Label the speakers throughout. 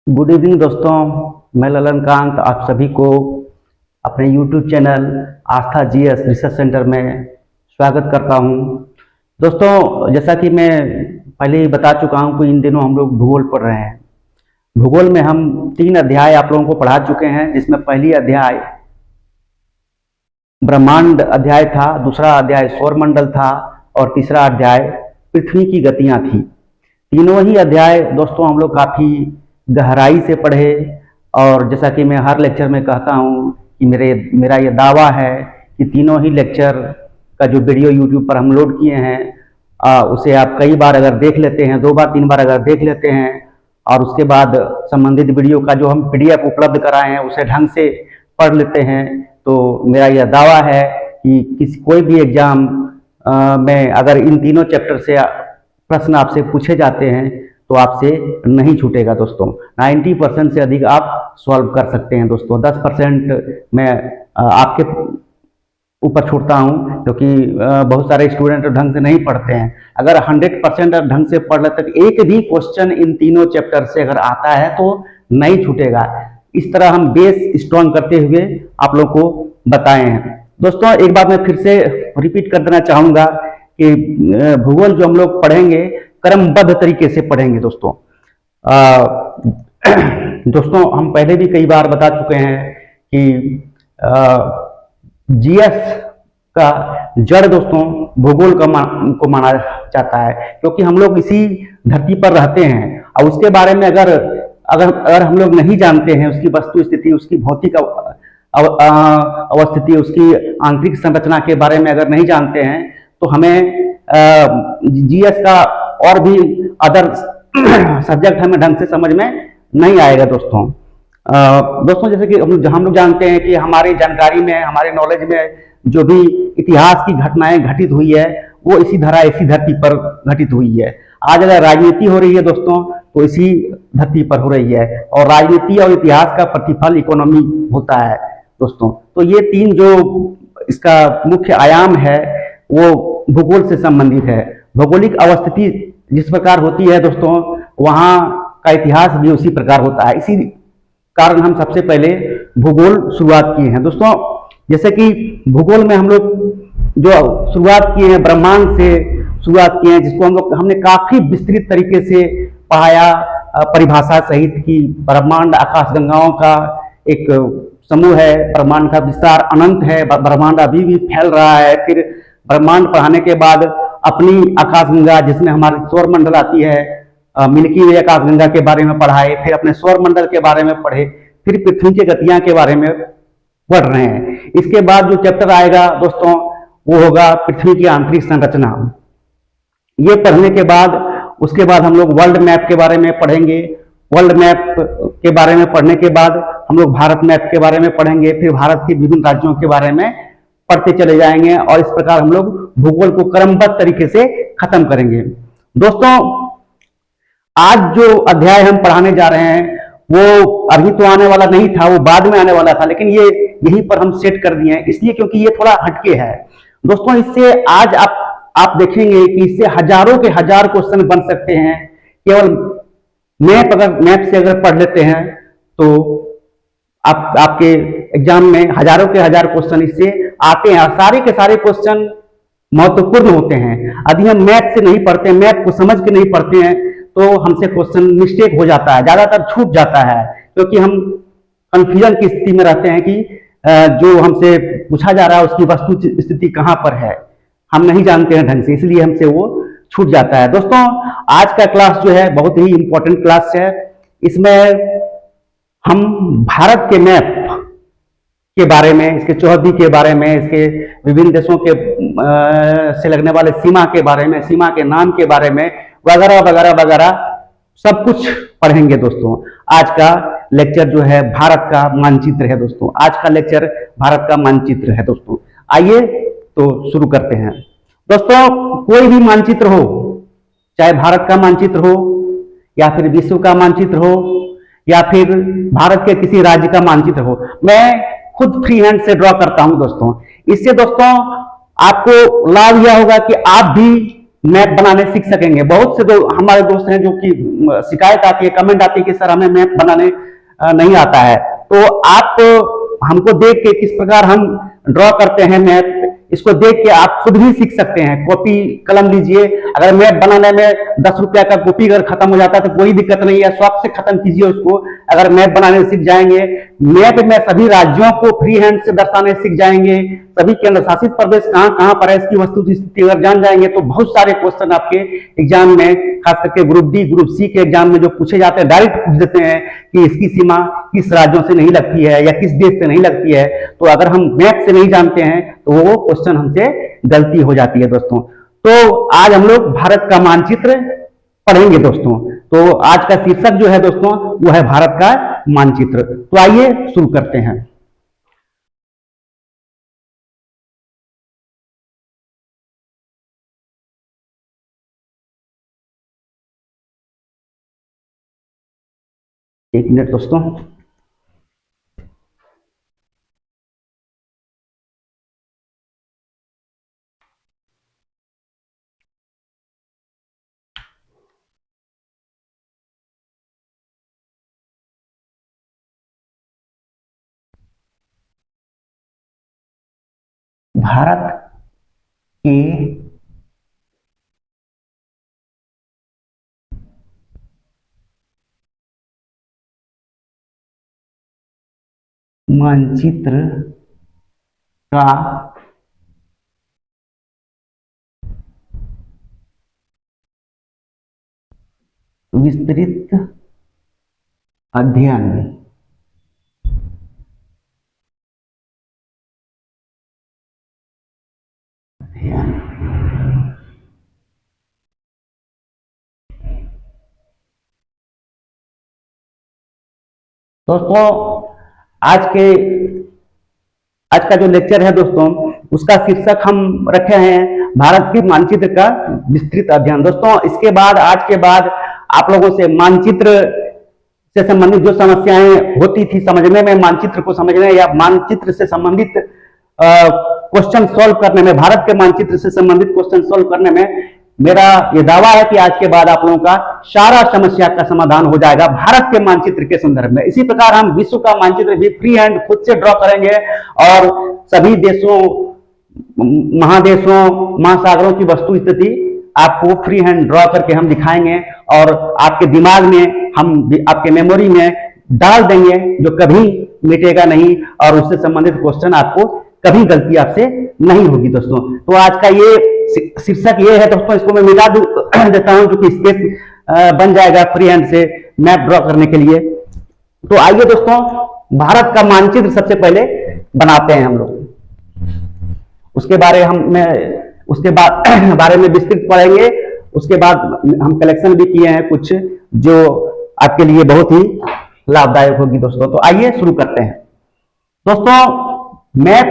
Speaker 1: Good evening दोस्तों। मैं ललन कांत आप सभी को अपने यूट्यूब चैनल आस्था जीएस रिसर्च सेंटर में स्वागत करता हूं। दोस्तों, जैसा कि मैं पहले ही बता चुका हूं कि इन दिनों हम लोग भूगोल पढ़ रहे हैं। भूगोल में हम 3 अध्याय आप लोगों को पढ़ा चुके हैं, जिसमें पहली अध्याय ब्रह्मांड अध्याय था, दूसरा अध्याय सौरमंडल था और तीसरा अध्याय पृथ्वी की गतियां थी। तीनों ही अध्याय दोस्तों हम लोग काफ़ी गहराई से पढ़े और जैसा कि मैं हर लेक्चर में कहता हूं कि मेरा ये दावा है कि तीनों ही लेक्चर का जो वीडियो यूट्यूब पर हम लोड किए हैं उसे आप कई बार अगर देख लेते हैं, 2 बार 3 बार अगर देख लेते हैं और उसके बाद संबंधित वीडियो का जो हम पीडीएफ उपलब्ध कराए हैं उसे ढंग से पढ़ लेते हैं, तो मेरा यह दावा है कि कोई भी एग्जाम में अगर इन तीनों चैप्टर से प्रश्न आपसे पूछे जाते हैं तो आपसे नहीं छूटेगा दोस्तों। 90% से अधिक आप सॉल्व कर सकते हैं दोस्तों। 10% मैं आपके ऊपर छोड़ता हूं क्योंकि बहुत सारे स्टूडेंट ढंग से नहीं पढ़ते हैं। अगर 100% ढंग से पढ़ लेते हैं, एक भी क्वेश्चन इन तीनों चैप्टर से अगर आता है तो नहीं छूटेगा। इस तरह हम बेस स्ट्रॉन्ग करते हुए आप लोग को बताए हैं दोस्तों। एक बात मैं फिर से रिपीट कर देना चाहूंगा कि भूगोल जो हम लोग पढ़ेंगे क्रमबद्ध तरीके से पढ़ेंगे दोस्तों। दोस्तों, हम पहले भी कई बार बता चुके हैं कि जीएस का जड़ दोस्तों भूगोल को माना जाता है, क्योंकि हम लोग इसी धरती पर रहते हैं और उसके बारे में अगर हम लोग नहीं जानते हैं, उसकी वस्तु स्थिति, उसकी भौतिक अवस्थिति, उसकी आंतरिक संरचना के बारे में अगर नहीं जानते हैं तो हमें जीएस का और भी अदर सब्जेक्ट हमें ढंग से समझ में नहीं आएगा दोस्तों। दोस्तों, जैसे कि हम लोग जानते हैं कि हमारी जानकारी में, हमारे नॉलेज में जो भी इतिहास की घटनाएं घटित हुई है वो इसी धरती पर घटित हुई है। आज अगर राजनीति हो रही है दोस्तों तो इसी धरती पर हो रही है, और राजनीति और इतिहास का प्रतिफल इकोनॉमी होता है दोस्तों। तो ये 3 जो इसका मुख्य आयाम है वो भूगोल से संबंधित है। भौगोलिक अवस्थिति जिस प्रकार होती है दोस्तों, वहां का इतिहास भी उसी प्रकार होता है। इसी कारण हम सबसे पहले भूगोल शुरुआत किए हैं दोस्तों। जैसे कि भूगोल में हम लोग जो शुरुआत किए हैं, ब्रह्मांड से शुरुआत किए हैं, जिसको हमने काफी विस्तृत तरीके से पढ़ाया, परिभाषा सहित की। ब्रह्मांड आकाशगंगाओं का एक समूह है, ब्रह्मांड का विस्तार अनंत है, ब्रह्मांड अभी भी फैल रहा है। फिर ब्रह्मांड पढ़ाने के बाद अपनी आकाशगंगा जिसमें हमारी सौरमंडल आती है, मिल्की वे आकाशगंगा के बारे में पढ़ाए, फिर अपने सौरमंडल के बारे में पढ़े, फिर पृथ्वी की गतियां के बारे में पढ़ रहे हैं। इसके बाद जो चैप्टर आएगा दोस्तों वो होगा पृथ्वी की आंतरिक संरचना। ये पढ़ने के बाद उसके बाद हम लोग वर्ल्ड मैप के बारे में पढ़ेंगे। वर्ल्ड मैप के बारे में पढ़ने के बाद हम लोग भारत मैप के बारे में पढ़ेंगे, फिर भारत के विभिन्न राज्यों के बारे में पढ़ते चले जाएंगे और इस प्रकार हम लोग भूगोल को क्रमबद्ध तरीके से खत्म करेंगे दोस्तों। आज जो अध्याय हम पढ़ाने जा रहे हैं वो अभी तो आने वाला नहीं था, वो बाद में आने वाला था, लेकिन ये यहीं पर हम सेट कर दिए हैं इसलिए क्योंकि ये थोड़ा हटके है दोस्तों। इससे आज आप देखेंगे कि इससे हजारों के हजार क्वेश्चन बन सकते हैं। केवल मैप से अगर पढ़ लेते हैं तो आपके एग्जाम में हजारों के हजार क्वेश्चन इससे आते हैं, सारे के सारे क्वेश्चन महत्वपूर्ण होते हैं। यदि हम मैप से नहीं पढ़ते, मैप को समझ के नहीं पढ़ते हैं तो हमसे क्वेश्चन मिस्टेक हो जाता है, ज्यादातर छूट जाता है, क्योंकि हम कंफ्यूजन की स्थिति में रहते हैं कि जो हमसे पूछा जा रहा है उसकी वस्तु स्थिति कहां पर है, हम नहीं जानते हैं ढंग से, इसलिए हमसे वो छूट जाता है दोस्तों। आज का क्लास जो है बहुत ही इंपॉर्टेंट क्लास है। इसमें हम भारत के मैप के बारे में, इसके चौहद्दी के बारे में, इसके विभिन्न देशों के से लगने वाले सीमा के बारे में, सीमा के नाम के बारे में वगैरह वगैरह वगैरह सब कुछ पढ़ेंगे दोस्तों। आज का लेक्चर जो है भारत का मानचित्र है दोस्तों। आज का लेक्चर भारत का मानचित्र है दोस्तों। आइए तो शुरू करते हैं दोस्तों। कोई भी मानचित्र हो, चाहे भारत का मानचित्र हो या फिर विश्व का मानचित्र हो या फिर भारत के किसी राज्य का मानचित्र हो, मैं खुद फ्री हैंड से ड्रॉ करता हूं दोस्तों। इससे दोस्तों आपको लाभ यह होगा कि आप भी मैप बनाने सीख सकेंगे। बहुत से हमारे दोस्त हैं जो कि शिकायत आती है, कमेंट आती है कि सर हमें मैप बनाने नहीं आता है। तो आप हमको देख के किस प्रकार हम ड्रॉ करते हैं मैप, इसको देख के आप खुद भी सीख सकते हैं। कॉपी कलम लीजिए, अगर मैप बनाने में 10 रुपया का कॉपी अगर खत्म हो जाता है तो कोई दिक्कत नहीं है, शौक से खत्म कीजिए उसको। अगर मैप बनाने सीख जाएंगे, मैप में सभी राज्यों को फ्री हैंड से दर्शाने सीख जाएंगे, सभी केंद्र शासित प्रदेश कहां कहां पर है इसकी वस्तु स्थिति अगर जान जाएंगे तो बहुत सारे क्वेश्चन आपके एग्जाम में, खास करके ग्रुप डी ग्रुप सी के एग्जाम में जो पूछे जाते हैं, डायरेक्ट पूछ देते हैं कि इसकी सीमा किस राज्यों से नहीं लगती है या किस देश से नहीं लगती है। तो अगर हम मैप से नहीं जानते हैं तो वो क्वेश्चन हमसे गलती हो जाती है दोस्तों। तो आज हम लोग भारत का मानचित्र पढ़ेंगे दोस्तों। तो आज का शीर्षक जो है दोस्तों वो है भारत का मानचित्र। तो आइए शुरू करते हैं। एक मिनट दोस्तों। भारत के मानचित्र का विस्तृत अध्ययन दोस्तों आज का जो लेक्चर है दोस्तों उसका शीर्षक हम रखे हैं भारत के मानचित्र का विस्तृत अध्ययन। दोस्तों इसके बाद आज के बाद आप लोगों से मानचित्र से संबंधित जो समस्याएं होती थी समझने में, मानचित्र को समझने या मानचित्र से संबंधित क्वेश्चन सॉल्व करने में, भारत के मानचित्र से संबंधित क्वेश्चन सॉल्व करने में मेरा यह दावा है कि आज के बाद आप लोगों का सारा समस्या का समाधान हो जाएगा भारत के मानचित्र के संदर्भ में। इसी प्रकार हम विश्व का मानचित्र भी फ्री हैंड खुद से ड्रॉ करेंगे और सभी देशों, महादेशों, महासागरों की वस्तु स्थिति आपको फ्री हैंड ड्रॉ करके हम दिखाएंगे और आपके दिमाग में, हम आपके मेमोरी में डाल देंगे, जो कभी मिटेगा नहीं और उससे संबंधित क्वेश्चन आपको कभी गलती आपसे नहीं होगी दोस्तों। तो आज का ये शीर्षक ये है दोस्तों, इसको मैं मिटा देता हूं जो कि स्केच बन जाएगा फ्री हैंड से मैप ड्रॉ करने के लिए। तो आइए दोस्तों भारत का मानचित्र सबसे पहले बनाते हैं हम लोग। उसके बारे उसके बाद बारे में विस्तृत पढ़ेंगे। उसके बाद हम कलेक्शन भी किए हैं कुछ जो आपके लिए बहुत ही लाभदायक होगी दोस्तों। तो आइए शुरू करते हैं दोस्तों। मैप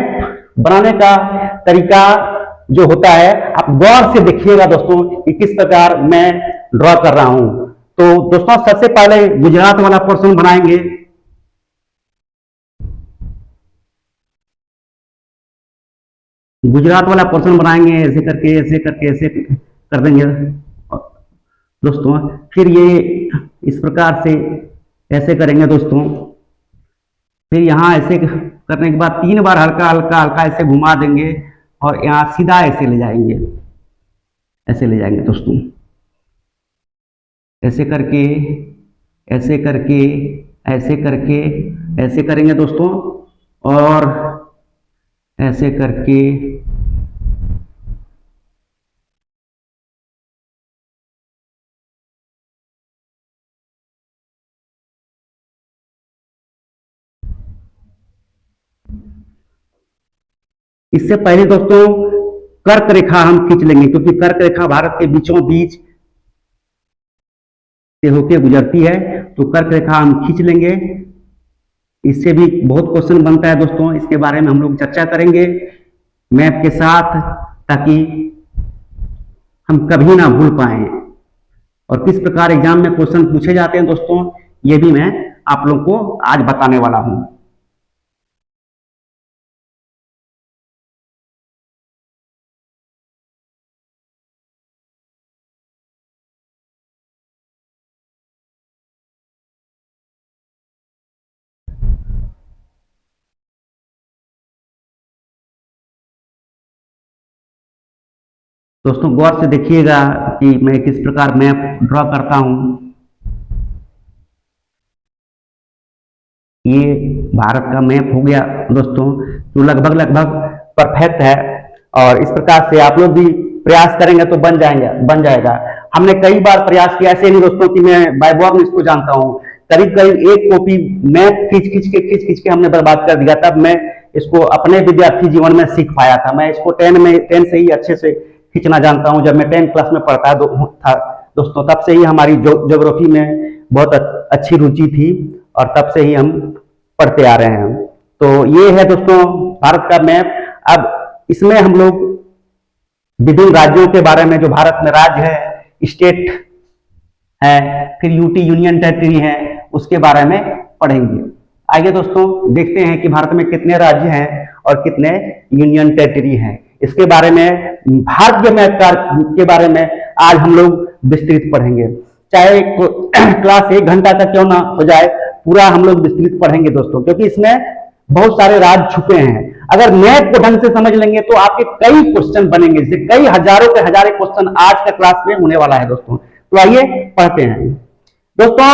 Speaker 1: बनाने का तरीका जो होता है आप गौर से देखिएगा दोस्तों कि किस प्रकार मैं ड्रॉ कर रहा हूं। तो दोस्तों सबसे पहले गुजरात वाला पोर्शन बनाएंगे। गुजरात वाला पोर्शन बनाएंगे, ऐसे करके ऐसे करके ऐसे कर देंगे दोस्तों। फिर ये इस प्रकार से ऐसे करेंगे दोस्तों। फिर यहां ऐसे करने के बाद 3 बार हल्का हल्का हल्का ऐसे घुमा देंगे और यहां सीधा ऐसे ले जाएंगे, ऐसे ले जाएंगे दोस्तों। ऐसे करके ऐसे करके ऐसे करके ऐसे करेंगे दोस्तों और ऐसे करके इससे पहले दोस्तों कर्क रेखा हम खींच लेंगे, क्योंकि कर्क रेखा भारत के बीचों बीच से होकर गुजरती है। तो कर्क रेखा हम खींच लेंगे। इससे भी बहुत क्वेश्चन बनता है दोस्तों, इसके बारे में हम लोग चर्चा करेंगे मैप के साथ, ताकि हम कभी ना भूल पाए। और किस प्रकार एग्जाम में क्वेश्चन पूछे जाते हैं दोस्तों, ये भी मैं आप लोग को आज बताने वाला हूं। दोस्तों गौर से देखिएगा कि मैं किस प्रकार मैप ड्रॉ करता हूं। ये भारत का मैप हो गया दोस्तों, जो लगभग लगभग परफेक्ट है। और इस प्रकार से आप लोग भी प्रयास करेंगे तो बन जाएगा। हमने कई बार प्रयास किया, ऐसे नहीं दोस्तों कि मैं बाय बॉर्न इसको जानता हूं। करीब करीब एक कॉपी मैप खींच के हमने बर्बाद कर दिया, तब मैं इसको अपने विद्यार्थी जीवन में सीख पाया था। मैं इसको 10 से ही अच्छे से खींचना जानता हूं। जब मैं 10 क्लास में पढ़ता था दोस्तों, तब से ही हमारी ज्योग्राफी में बहुत अच्छी रुचि थी और तब से ही हम पढ़ते आ रहे हैं। तो ये है दोस्तों भारत का मैप। अब इसमें हम लोग विभिन्न राज्यों के बारे में, जो भारत में राज्य है, स्टेट है, फिर यूटी यूनियन टेरिटरी है, उसके बारे में पढ़ेंगे। आइए दोस्तों देखते हैं कि भारत में कितने राज्य हैं और कितने यूनियन टेरिटरी हैं। इसके बारे में, भारत के मैप के बारे में आज हम लोग विस्तृत पढ़ेंगे। चाहे क्लास 1 घंटा तक क्यों ना हो जाए, पूरा हम लोग विस्तृत पढ़ेंगे दोस्तों, क्योंकि इसमें बहुत सारे राज्य छुपे हैं। अगर मैप को ढंग से समझ लेंगे तो आपके कई क्वेश्चन बनेंगे, जैसे कई हजारों के हजारे क्वेश्चन आज का क्लास में होने वाला है दोस्तों। तो आइए पढ़ते हैं दोस्तों।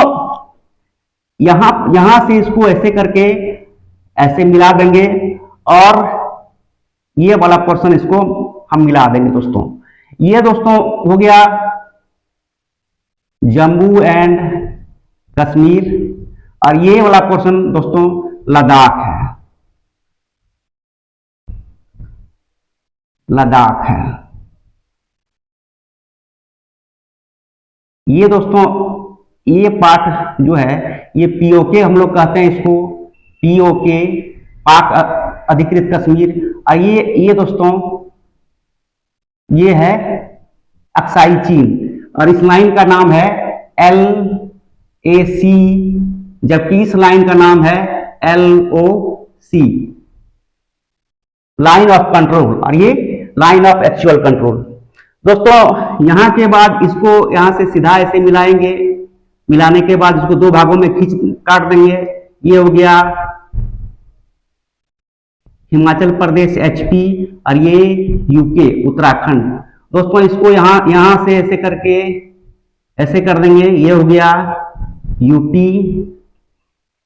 Speaker 1: यहां से इसको ऐसे करके ऐसे मिला देंगे और ये वाला पोर्शन इसको हम मिला देंगे दोस्तों। ये दोस्तों हो गया जम्मू एंड कश्मीर, और ये वाला पोर्शन दोस्तों लद्दाख है। लद्दाख है ये दोस्तों। ये पार्ट जो है ये पीओके हम लोग कहते हैं इसको, पीओके पाक अधिकृत कश्मीर। और ये दोस्तों ये है अक्साई चीन, और इस लाइन का नाम है LAC, जबकि इस लाइन का नाम है LOC, लाइन ऑफ कंट्रोल, और ये लाइन ऑफ एक्चुअल कंट्रोल। दोस्तों यहां के बाद इसको यहां से सीधा ऐसे मिलाएंगे। मिलाने के बाद इसको 2 भागों में काट देंगे। ये हो गया हिमाचल प्रदेश HP, और ये यूके उत्तराखंड। दोस्तों इसको यहां से ऐसे कर देंगे। ये हो गया यूपी,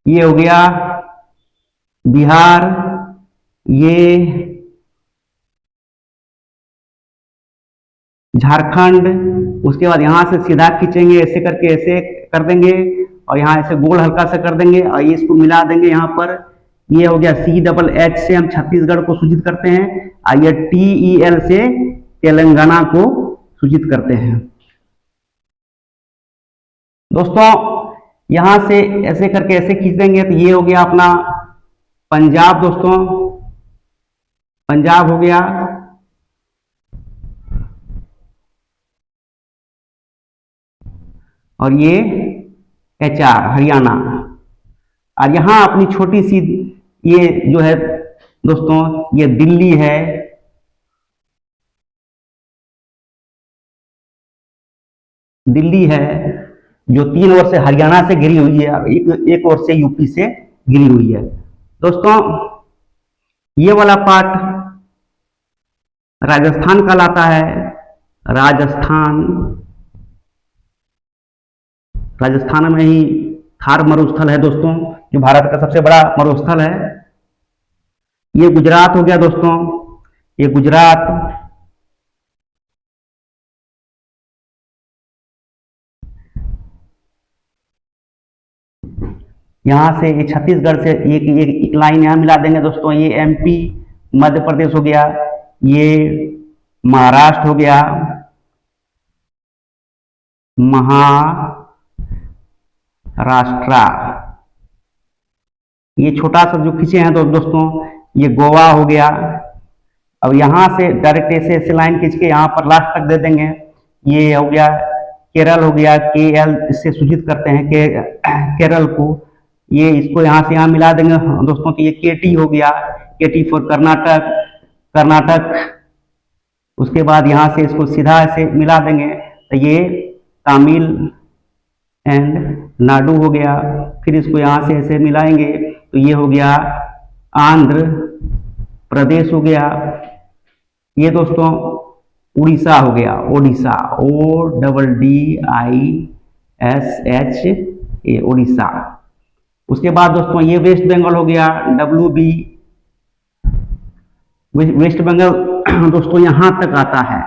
Speaker 1: ये हो गया बिहार, ये झारखंड। उसके बाद यहां से सीधा खींचेंगे, ऐसे करके ऐसे कर देंगे, और यहां ऐसे गोल हल्का सा कर देंगे, और ये इसको मिला देंगे यहां पर। ये हो गया CHH से हम छत्तीसगढ़ को सूचित करते हैं, और ये TEL से तेलंगाना को सूचित करते हैं दोस्तों। यहां से ऐसे करके ऐसे खींच देंगे तो ये हो गया अपना पंजाब दोस्तों। पंजाब हो गया, और ये HR हरियाणा। और यहां अपनी छोटी सी ये जो है दोस्तों ये दिल्ली है। दिल्ली है जो 3 ओर से हरियाणा से घिरी हुई है, और एक ओर से यूपी से घिरी हुई है दोस्तों। ये वाला पार्ट राजस्थान कहलाता है। राजस्थान में ही थार मरुस्थल है दोस्तों, जो भारत का सबसे बड़ा मरुस्थल है। ये गुजरात हो गया दोस्तों, ये गुजरात। यहां से ये छत्तीसगढ़ से एक लाइन यहां मिला देंगे दोस्तों। ये MP मध्य प्रदेश हो गया, ये महाराष्ट्र हो गया, महाराष्ट्र। ये छोटा सा जो खींचे हैं तो दोस्तों ये गोवा हो गया। अब यहां से डायरेक्ट ऐसे लाइन खींच के यहां पर लास्ट तक दे देंगे। ये हो गया केरल हो गया, KL इससे सूचित करते हैं कि केरल को। ये इसको यहां से यहां मिला देंगे दोस्तों। तो ये KT हो गया, KT फॉर कर्नाटक। उसके बाद यहां से इसको सीधा ऐसे मिला देंगे तो ये तमिल एंड नाडु हो गया। फिर इसको यहां से ऐसे मिलाएंगे तो ये हो गया आंध्र प्रदेश हो गया। ये दोस्तों उड़ीसा हो गया, ओडिशा, ODDISHA, उड़ीसा। उसके बाद दोस्तों ये वेस्ट बंगाल हो गया, WB, वेस्ट बंगाल दोस्तों यहाँ तक आता है,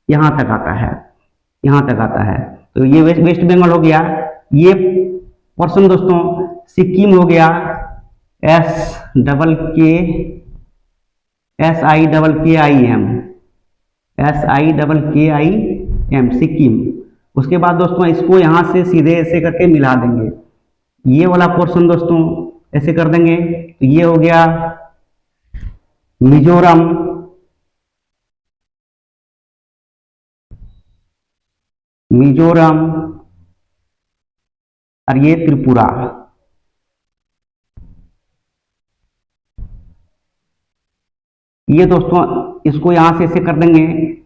Speaker 1: यहाँ तक आता है, यहाँ तक आता है। तो ये वेस्ट बंगाल हो गया। ये पोर्शन दोस्तों सिक्किम हो गया, SIKKIM, सिक्किम। उसके बाद दोस्तों इसको यहाँ से सीधे ऐसे करके मिला देंगे, ये वाला पोर्शन दोस्तों ऐसे कर देंगे, तो ये हो गया मिजोरम, और ये त्रिपुरा। ये दोस्तों इसको यहां से ऐसे कर देंगे,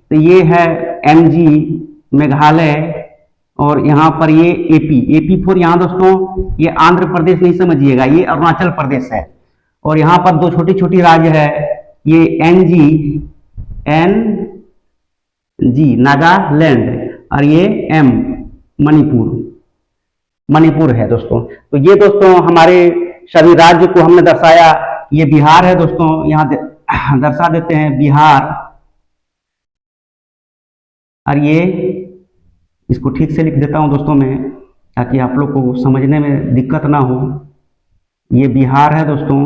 Speaker 1: तो ये है MG मेघालय, और यहाँ पर ये AP फोर। यहाँ दोस्तों ये आंध्र प्रदेश नहीं समझिएगा, ये अरुणाचल प्रदेश है। और यहाँ पर दो छोटी छोटी राज्य है, ये NG नागालैंड, और ये M मणिपुर है दोस्तों। तो ये दोस्तों हमारे सभी राज्य को हमने दर्शाया। ये बिहार है दोस्तों, यहाँ दर्शा देते हैं बिहार, और ये इसको ठीक से लिख देता हूं दोस्तों मैं, ताकि आप लोग को समझने में दिक्कत ना हो। ये बिहार है दोस्तों,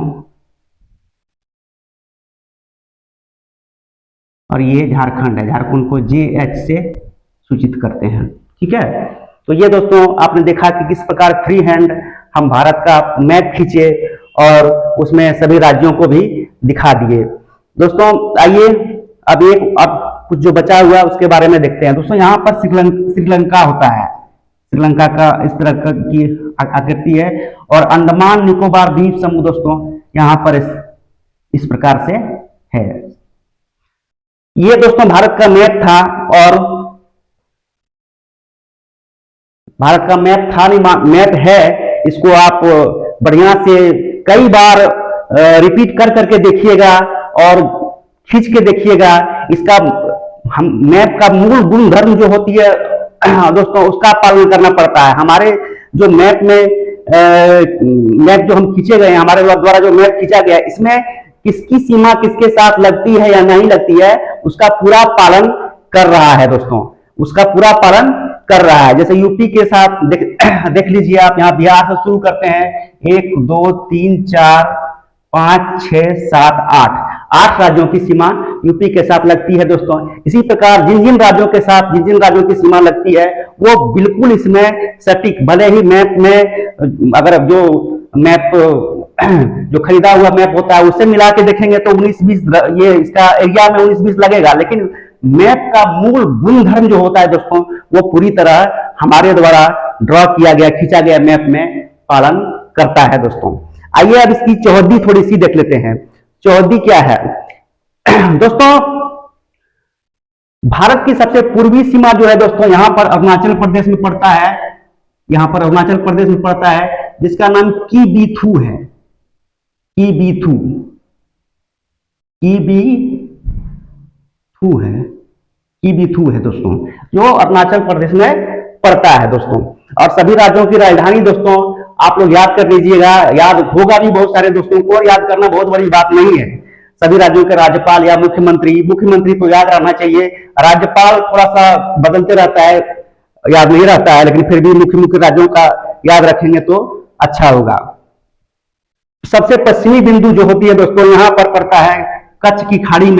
Speaker 1: और ये झारखंड है, झारखंड को JH से सूचित करते हैं, ठीक है। तो ये दोस्तों आपने देखा कि किस प्रकार फ्री हैंड हम भारत का मैप खींचे और उसमें सभी राज्यों को भी दिखा दिए। दोस्तों आइए अब कुछ जो बचा हुआ है उसके बारे में देखते हैं। दोस्तों यहाँ पर श्रीलंका होता है, श्रीलंका का इस तरह की आकृति है, और अंडमान निकोबार द्वीप समूह दोस्तों यहाँ पर इस प्रकार से है। ये दोस्तों भारत का मैप था, और भारत का मैप था नहीं, मैप है, इसको आप बढ़िया से कई बार रिपीट कर करके देखिएगा और खींच के देखिएगा। इसका हम मैप का मूल गुणधर्म जो होती है दोस्तों उसका पालन करना पड़ता है। हमारे जो मैप जो हम खींचे गए, हमारे द्वारा जो मैप खींचा गया, इसमें किसकी सीमा किसके साथ लगती है या नहीं लगती है, उसका पूरा पालन कर रहा है दोस्तों, उसका पूरा पालन कर रहा है। जैसे यूपी के साथ देख लीजिए आप, यहाँ बिहार से शुरू करते हैं, 1 2 3 4 5 6 7 8 राज्यों की सीमा यूपी के साथ लगती है दोस्तों। इसी प्रकार जिन जिन राज्यों की सीमा लगती है वो बिल्कुल इसमें सटीक, भले ही मैप में अगर जो मैप जो खरीदा हुआ मैप होता है उससे मिला के देखेंगे तो 19-20 ये इसका एरिया में 19-20 लगेगा, लेकिन मैप का मूल गुणधर्म जो होता है दोस्तों वो पूरी तरह हमारे द्वारा ड्रॉ किया गया, खींचा गया मैप में पालन करता है दोस्तों। आइए अब इसकी चौहद्दी थोड़ी सी देख लेते हैं। चौहद्दी क्या है दोस्तों? भारत की सबसे पूर्वी सीमा जो है दोस्तों यहां पर अरुणाचल प्रदेश में पड़ता है, यहां पर अरुणाचल प्रदेश में पड़ता है, जिसका नाम कीबीथू है। कीबीथू है दोस्तों, जो अरुणाचल प्रदेश में पड़ता है दोस्तों। और सभी राज्यों की राजधानी दोस्तों आप लोग याद कर लीजिएगा, याद होगा भी बहुत सारे दोस्तों को, और याद करना बहुत बड़ी बात नहीं है। सभी राज्यों के राज्यपाल या मुख्यमंत्री तो याद रहना चाहिए। राज्यपाल थोड़ा सा बदलते रहता है, याद नहीं रहता है, लेकिन फिर भी मुख्य राज्यों का याद रखेंगे तो अच्छा होगा। सबसे पश्चिमी बिंदु जो होती है दोस्तों यहां पर पड़ता है कच्छ की खाड़ी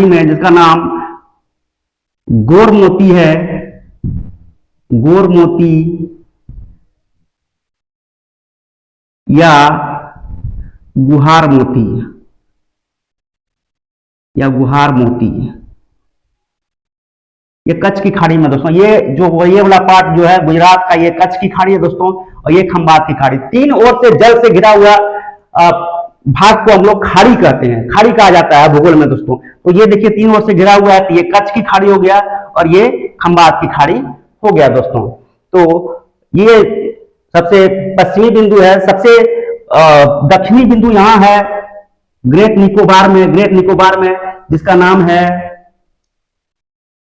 Speaker 1: में, जिसका नाम गोरमोती है, गोरमोती या गुहार मोती, ये कच्छ की खाड़ी में दोस्तों, ये वाला पार्ट जो है गुजरात का, ये कच्छ की खाड़ी है दोस्तों, और ये खंबात की खाड़ी। तीन ओर से जल से घिरा हुआ भाग को हम लोग खाड़ी कहते हैं, खाड़ी कहा जाता है भूगोल में दोस्तों। तो ये देखिए तीन ओर से घिरा हुआ है, तो ये कच्छ की खाड़ी हो गया और ये खंबात की खाड़ी हो गया दोस्तों। तो ये सबसे पश्चिमी बिंदु है। सबसे दक्षिणी बिंदु यहाँ है ग्रेट निकोबार में, जिसका नाम है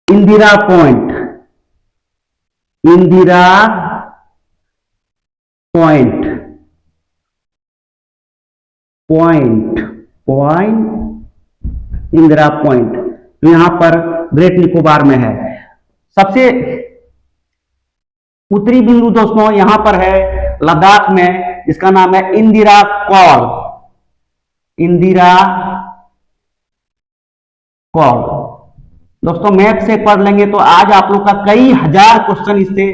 Speaker 1: Indira point, Indira point, point, point, Indira point, तो यहां पर ग्रेट निकोबार में है। सबसे उत्तरी बिंदु दोस्तों यहां पर है लद्दाख में, इसका नाम है इंदिरा कॉल, इंदिरा कॉल। दोस्तों मैप से पढ़ लेंगे तो आज आप लोग का कई हजार क्वेश्चन इससे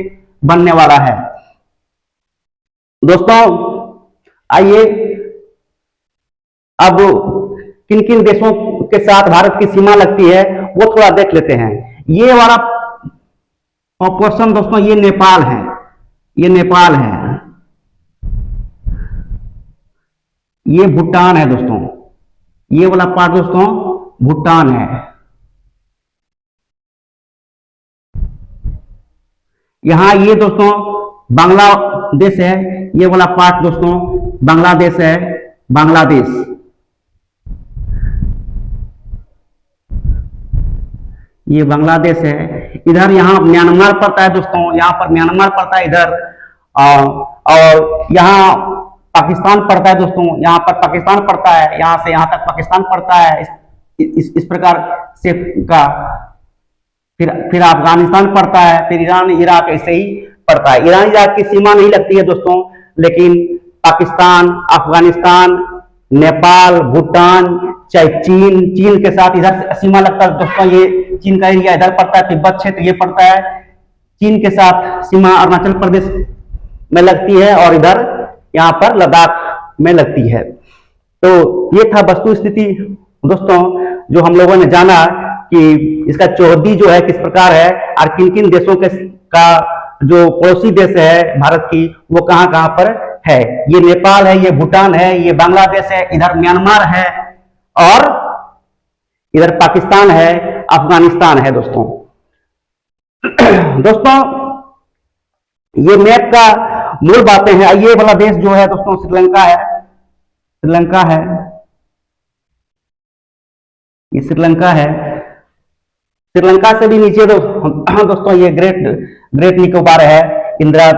Speaker 1: बनने वाला है। दोस्तों आइए अब किन किन देशों के साथ भारत की सीमा लगती है वो थोड़ा देख लेते हैं। ये वाला क्वेश्चन दोस्तों ये नेपाल है, ये नेपाल है, ये भूटान है दोस्तों, ये वाला पार्ट दोस्तों भूटान है। यहां ये दोस्तों बांग्लादेश है, ये वाला पार्ट दोस्तों बांग्लादेश है, बांग्लादेश। ये बांग्लादेश है। इधर यहां म्यांमार पड़ता है दोस्तों, यहां पर म्यांमार पड़ता है इधर, और यहां पाकिस्तान पड़ता है दोस्तों, यहां पर पाकिस्तान पड़ता है, यहां से यहां तक पाकिस्तान पड़ता है। इस प्रकार से का फिर अफगानिस्तान पड़ता है, फिर ईरान इराक ऐसे ही पड़ता है। ईरान इराक की सीमा नहीं लगती है दोस्तों, लेकिन पाकिस्तान, अफगानिस्तान, नेपाल, भूटान, चाहे चीन, चीन के साथ इधर सीमा लगता है दोस्तों। ये चीन का एरिया इधर पड़ता है, तिब्बत क्षेत्र ये पड़ता है। चीन के साथ सीमा अरुणाचल प्रदेश में लगती है और इधर यहाँ पर लद्दाख में लगती है। तो ये था वस्तु स्थिति दोस्तों, जो हम लोगों ने जाना कि इसका चौहद्दी जो है किस प्रकार है और किन किन देशों के का जो पड़ोसी देश है भारत की वो कहां कहां पर है। ये नेपाल है, ये भूटान है, ये बांग्लादेश है, इधर म्यांमार है और इधर पाकिस्तान है, अफगानिस्तान है दोस्तों। दोस्तों ये मैप का मूल बातें हैं। ये वाला देश जो है दोस्तों श्रीलंका है, श्रीलंका है, ये श्रीलंका है। श्रीलंका से भी नीचे दोस्तों ये ग्रेट निकोबार है, इंदिरा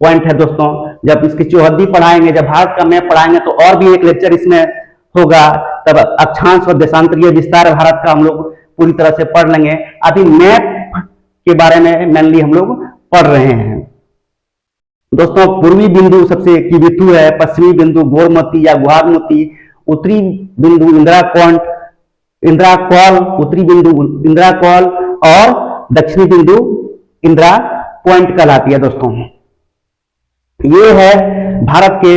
Speaker 1: पॉइंट है दोस्तों। जब इसकी चौहद्दी पढ़ाएंगे, जब भारत का मैप पढ़ाएंगे तो और भी एक लेक्चर इसमें होगा, तब अक्षांश और देशांतरीय विस्तार भारत का हम लोग पूरी तरह से पढ़ लेंगे। अभी मैप के बारे में मेनली हम लोग पढ़ रहे हैं दोस्तों। पूर्वी बिंदु सबसे किबिथु है, पश्चिमी बिंदु गोरमती या गुहागमती, उत्तरी बिंदु इंदिरा पॉइंट, इंदिरा कॉल, उत्तरी बिंदु इंदिरा कॉल और दक्षिणी बिंदु इंदिरा पॉइंट कहलाती है दोस्तों। ये है भारत के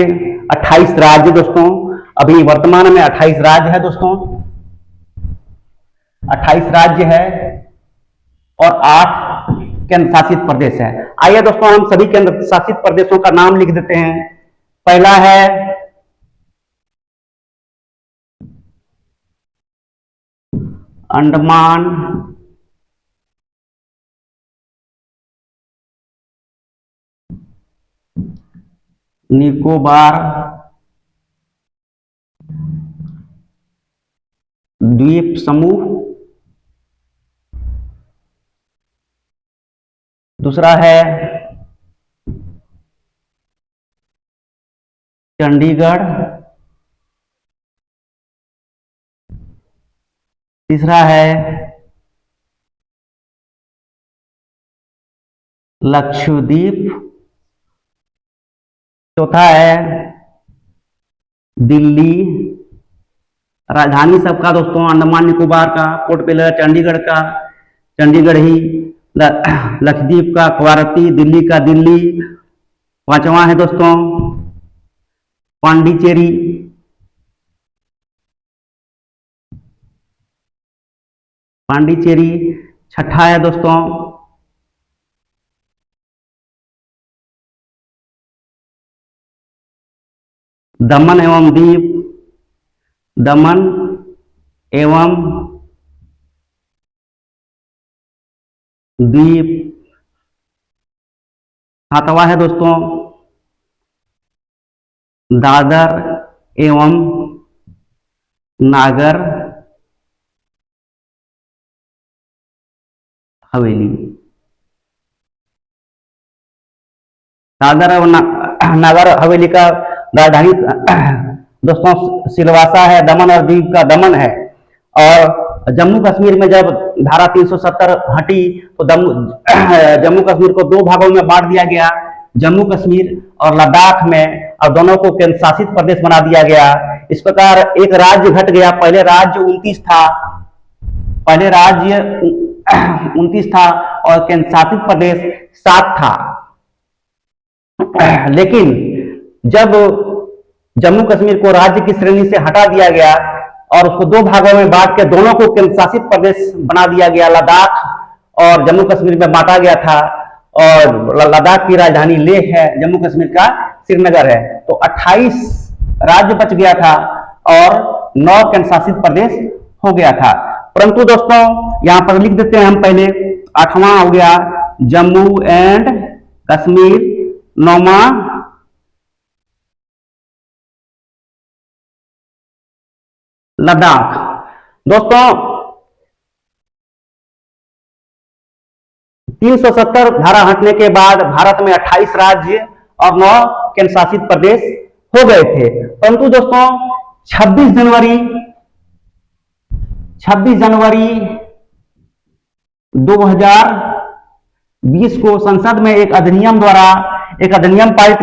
Speaker 1: 28 राज्य दोस्तों। अभी वर्तमान में 28 राज्य है दोस्तों, 28 राज्य है और 8 केंद्र शासित प्रदेश है। आइए दोस्तों हम सभी केंद्र शासित प्रदेशों का नाम लिख देते हैं। पहला है अंडमान निकोबार द्वीप समूह। दूसरा है चंडीगढ़। तीसरा है लक्षद्वीप। चौथा है दिल्ली। राजधानी सबका दोस्तों अंडमान निकोबार का पोर्ट ब्लेयर, चंडीगढ़ का चंडीगढ़ ही, लक्षद्वीप का कवारत्ती, दिल्ली का दिल्ली। पांचवा है दोस्तों पांडिचेरी। पांडिचेरी। छठा है दोस्तों दमन एवं दीप, दमन एवं द्वीप। सातवां है दोस्तों दादर एवं नागर हवेली। दादर और नागर हवेली का राजधानी दोस्तों सिलवासा है, दमन और दीव का दमन है। और जम्मू कश्मीर में जब धारा 370 हटी तो जम्मू कश्मीर को दो भागों में बांट दिया गया, जम्मू कश्मीर और लद्दाख में, और दोनों को केंद्र शासित प्रदेश बना दिया गया। इस प्रकार एक राज्य घट गया। पहले राज्य 29 था, पहले राज्य 29 था और केंद्र शासित प्रदेश 7 था। लेकिन जब जम्मू कश्मीर को राज्य की श्रेणी से हटा दिया गया और उसको दो भागों में बांट के दोनों को केंद्र शासित प्रदेश बना दिया गया, लद्दाख और जम्मू कश्मीर में बांटा गया था, और लद्दाख की राजधानी लेह है, जम्मू कश्मीर का श्रीनगर है। तो 28 राज्य बच गया था और 9 केंद्र शासित प्रदेश हो गया था। परंतु दोस्तों यहां पर लिख देते हैं हम पहले, 8वां हो गया जम्मू एंड कश्मीर, 9वां लद्दाख। दोस्तों 370 धारा हटने के बाद भारत में 28 राज्य और 9 केंद्र शासित प्रदेश हो गए थे। परंतु दोस्तों 26 जनवरी 2020 को संसद में एक अधिनियम पारित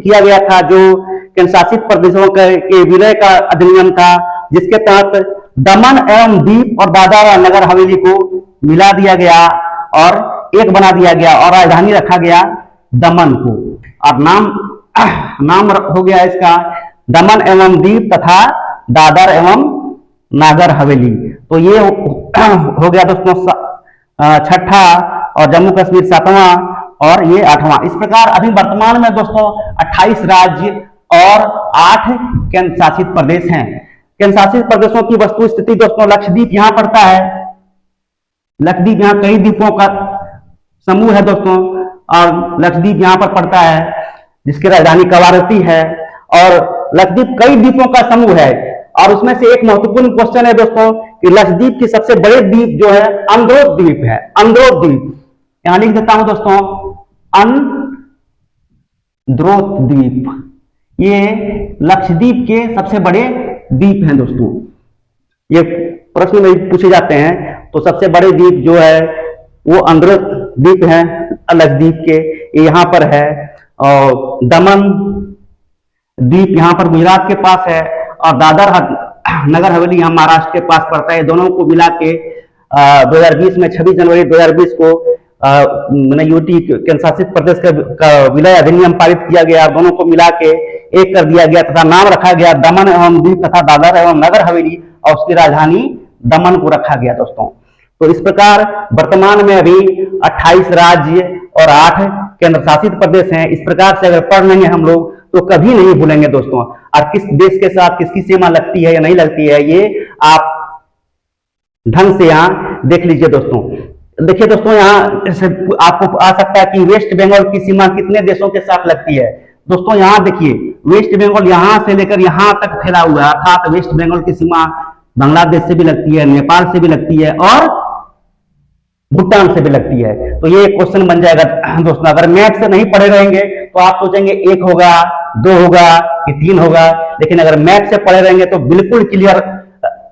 Speaker 1: किया गया था, जो केंद्र शासित प्रदेशों के विलय का अधिनियम था, जिसके तहत दमन एवं दीव और दादरा और नगर हवेली को मिला दिया गया और एक बना दिया गया और राजधानी रखा गया दमन को, और नाम हो गया इसका दमन एवं दीव तथा दादर एवं नागर हवेली। तो ये हो गया दोस्तों 6ठा, और जम्मू कश्मीर 7वां और ये 8वां। इस प्रकार अभी वर्तमान में दोस्तों 28 राज्य और 8 केंद्र शासित प्रदेश हैं। केंद्र शासित प्रदेशों की वस्तु स्थिति दोस्तों, लक्षद्वीप यहां पड़ता है, लक्षद्वीप यहां कई द्वीपों का समूह है दोस्तों, और लक्षद्वीप यहां पर पड़ता है जिसकी राजधानी कवारती है, और लक्षद्वीप कई द्वीपों का समूह है। और उसमें से एक महत्वपूर्ण क्वेश्चन है दोस्तों कि लक्षद्वीप की सबसे बड़े द्वीप जो है अंद्रोथ द्वीप है, अंद्रोथ द्वीप। यहां लिख देता हूं दोस्तों, अंद्रोथ द्वीप, ये लक्षद्वीप के सबसे बड़े द्वीप हैं दोस्तों। ये प्रश्न में पूछे जाते हैं, तो सबसे बड़े द्वीप जो है वो अंद्रोथ द्वीप है लक्षद्वीप के, यहां पर है। और दमन द्वीप यहां पर गुजरात के पास है, और दादर नगर हवेली यहां महाराष्ट्र के पास पड़ता है। दोनों को मिला के 2020 में 26 जनवरी 2020 को यूटी केंद्र शासित प्रदेश का विलय अधिनियम पारित किया गया, दोनों को मिला के एक कर दिया गया तथा नाम रखा गया दमन एवं दीव तथा दादर एवं नगर हवेली, और उसकी राजधानी दमन को रखा गया दोस्तों। तो इस प्रकार वर्तमान में अभी 28 राज्य और 8 केंद्र शासित प्रदेश हैं। इस प्रकार से अगर पढ़ लेंगे हम लोग तो कभी नहीं भूलेंगे दोस्तों। और किस देश के साथ किसकी सीमा लगती है या नहीं लगती है, ये आप ढंग से यहाँ देख लीजिए दोस्तों। देखिए दोस्तों, यहाँ आपको आ सकता है कि वेस्ट बंगाल की सीमा कितने देशों के साथ लगती है। दोस्तों यहाँ देखिए, वेस्ट बंगाल यहाँ से लेकर यहाँ तक फैला हुआ है, अर्थात वेस्ट बंगाल की सीमा बांग्लादेश से भी लगती है, नेपाल से भी लगती है और भूटान से भी लगती है। तो ये क्वेश्चन बन जाएगा दोस्तों। अगर मैप से नहीं पढ़े रहेंगे तो आप सोचेंगे 1 होगा, 2 होगा कि 3 होगा, लेकिन अगर मैप से पढ़े रहेंगे तो बिल्कुल क्लियर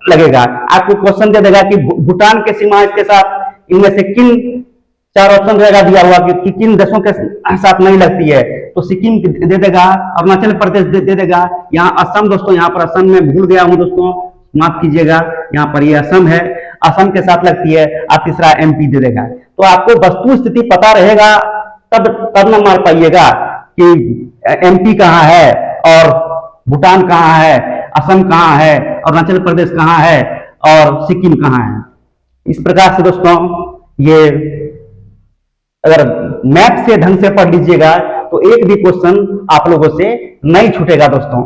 Speaker 1: लगेगा। आपको क्वेश्चन दे देगा कि भूटान के सीमा इसके साथ इनमें से किन 4 ऑप्शन रहेगा दिया हुआ कि किन देशों के साथ नहीं लगती है, तो सिक्किम दे देगा, अरुणाचल प्रदेश दे देगा। यहाँ असम दोस्तों, यहाँ पर असम में भूल गया हूं दोस्तों, माफ कीजिएगा, यहाँ पर ये असम है, असम के साथ लगती है। और तीसरा एमपी दे देगा। तो आपको वस्तु स्थिति पता रहेगा तब न मार पाइएगा कि एमपी कहाँ है और भूटान कहाँ है, असम कहाँ है, अरुणाचल प्रदेश कहाँ है और सिक्किम कहाँ है। इस प्रकार से दोस्तों ये अगर मैप से ढंग से पढ़ लीजिएगा तो एक भी क्वेश्चन आप लोगों से नहीं छूटेगा दोस्तों।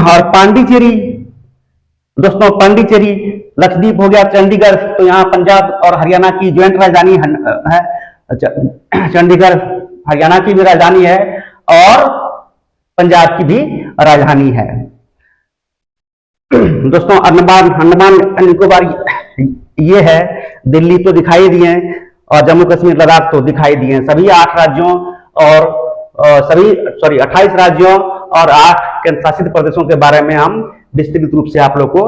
Speaker 1: और पांडिचेरी दोस्तों, पांडिचेरी लक्षद्वीप हो गया, चंडीगढ़, तो यहाँ पंजाब और हरियाणा की ज्वाइंट राजधानी है। चंडीगढ़ हरियाणा की भी राजधानी है और पंजाब की भी राजधानी है दोस्तों। अंडमान निकोबार ये है, दिल्ली तो दिखाई दिए, और जम्मू कश्मीर लद्दाख तो दिखाई दिए हैं। सभी 8 राज्यों और सभी 28 राज्यों और 8 केंद्र शासित प्रदेशों के बारे में हम विस्तृत रूप से आप लोग को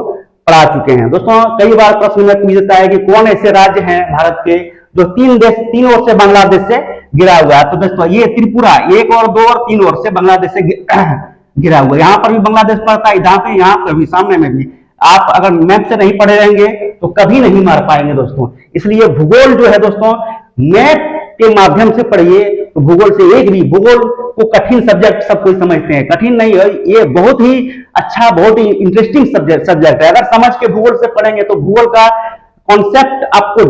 Speaker 1: पढ़ा चुके हैं। दोस्तों कई बार प्रश्न में पूछता है कि कौन ऐसे राज्य हैं भारत के जो तीन ओर से बांग्लादेश से घिरा हुआ है। तो दोस्तों ये त्रिपुरा 1 और 2 और 3 ओर से बांग्लादेश से घिरा हुआ है। यहाँ पर भी बांग्लादेश पड़ता है, जहां पे, यहाँ पर भी, सामने में भी। आप अगर मैप से नहीं पढ़े रहेंगे तो कभी नहीं मार पाएंगे दोस्तों। इसलिए भूगोल जो है दोस्तों, मैप के माध्यम से पढ़िए तो भूगोल से एक भी, भूगोल को कठिन सब्जेक्ट सब कोई समझते हैं, कठिन नहीं है ये, बहुत ही अच्छा, बहुत ही इंटरेस्टिंग सब्जेक्ट है। अगर समझ के भूगोल से पढ़ेंगे तो भूगोल का कॉन्सेप्ट आपको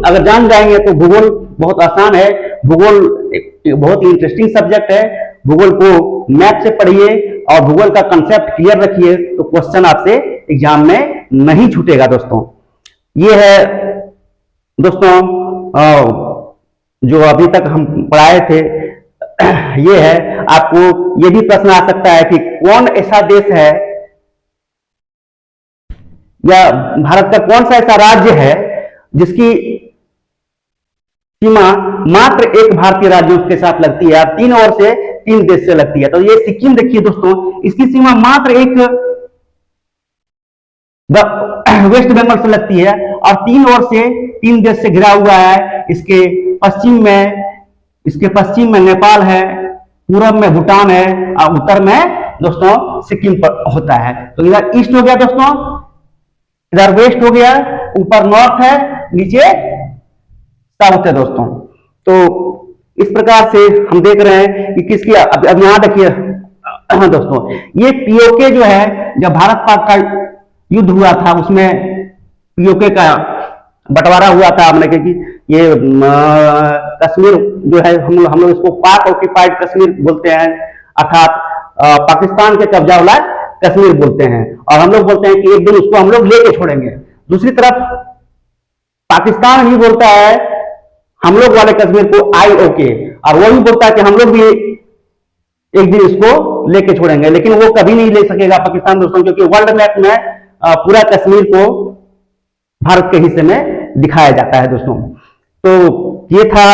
Speaker 1: अगर जान जाएंगे तो भूगोल बहुत आसान है। भूगोल एक बहुत ही इंटरेस्टिंग सब्जेक्ट है। भूगोल को मैप से पढ़िए और भूगोल का कंसेप्ट क्लियर रखिए तो क्वेश्चन आपसे एग्जाम में नहीं छूटेगा दोस्तों। ये है दोस्तों जो अभी तक हम पढ़ाए थे। ये है, आपको ये भी प्रश्न आ सकता है कि कौन ऐसा देश है या भारत का कौन सा ऐसा राज्य है जिसकी सीमा मात्र एक भारतीय राज्य के साथ लगती है, 3 ओर से 3 देश से लगती है। तो ये सिक्किम देखिए दोस्तों, इसकी सीमा मात्र एक वेस्ट बंगाल से लगती है और 3 ओर से 3 देश से घिरा हुआ है। इसके पश्चिम में नेपाल है, पूरब में भूटान है और उत्तर में दोस्तों सिक्किम पर होता है। तो इधर ईस्ट हो गया दोस्तों, इधर वेस्ट हो गया, ऊपर नॉर्थ है, नीचे साउथ है दोस्तों। तो इस प्रकार से हम देख रहे हैं कि किसकी, अब यहां देखिए दोस्तों, ये पीओके जो है, जब भारत पाक का युद्ध हुआ था उसमें पीओके का बंटवारा हुआ था हमने, क्योंकि ये कश्मीर जो है, हम लोग इसको पाक ऑक्यूपाइड कश्मीर बोलते हैं, अर्थात पाकिस्तान के कब्जा वाला कश्मीर बोलते हैं। और हम लोग बोलते हैं कि एक दिन उसको हम लोग लेके छोड़ेंगे। दूसरी तरफ पाकिस्तान ही बोलता है हम लोग वाले कश्मीर को IOK, और वो भी बोलता है कि हम लोग भी एक दिन इसको लेके छोड़ेंगे। लेकिन वो कभी नहीं ले सकेगा पाकिस्तान दोस्तों, क्योंकि वर्ल्ड मैप में पूरा कश्मीर को भारत के हिस्से में दिखाया जाता है दोस्तों। तो ये था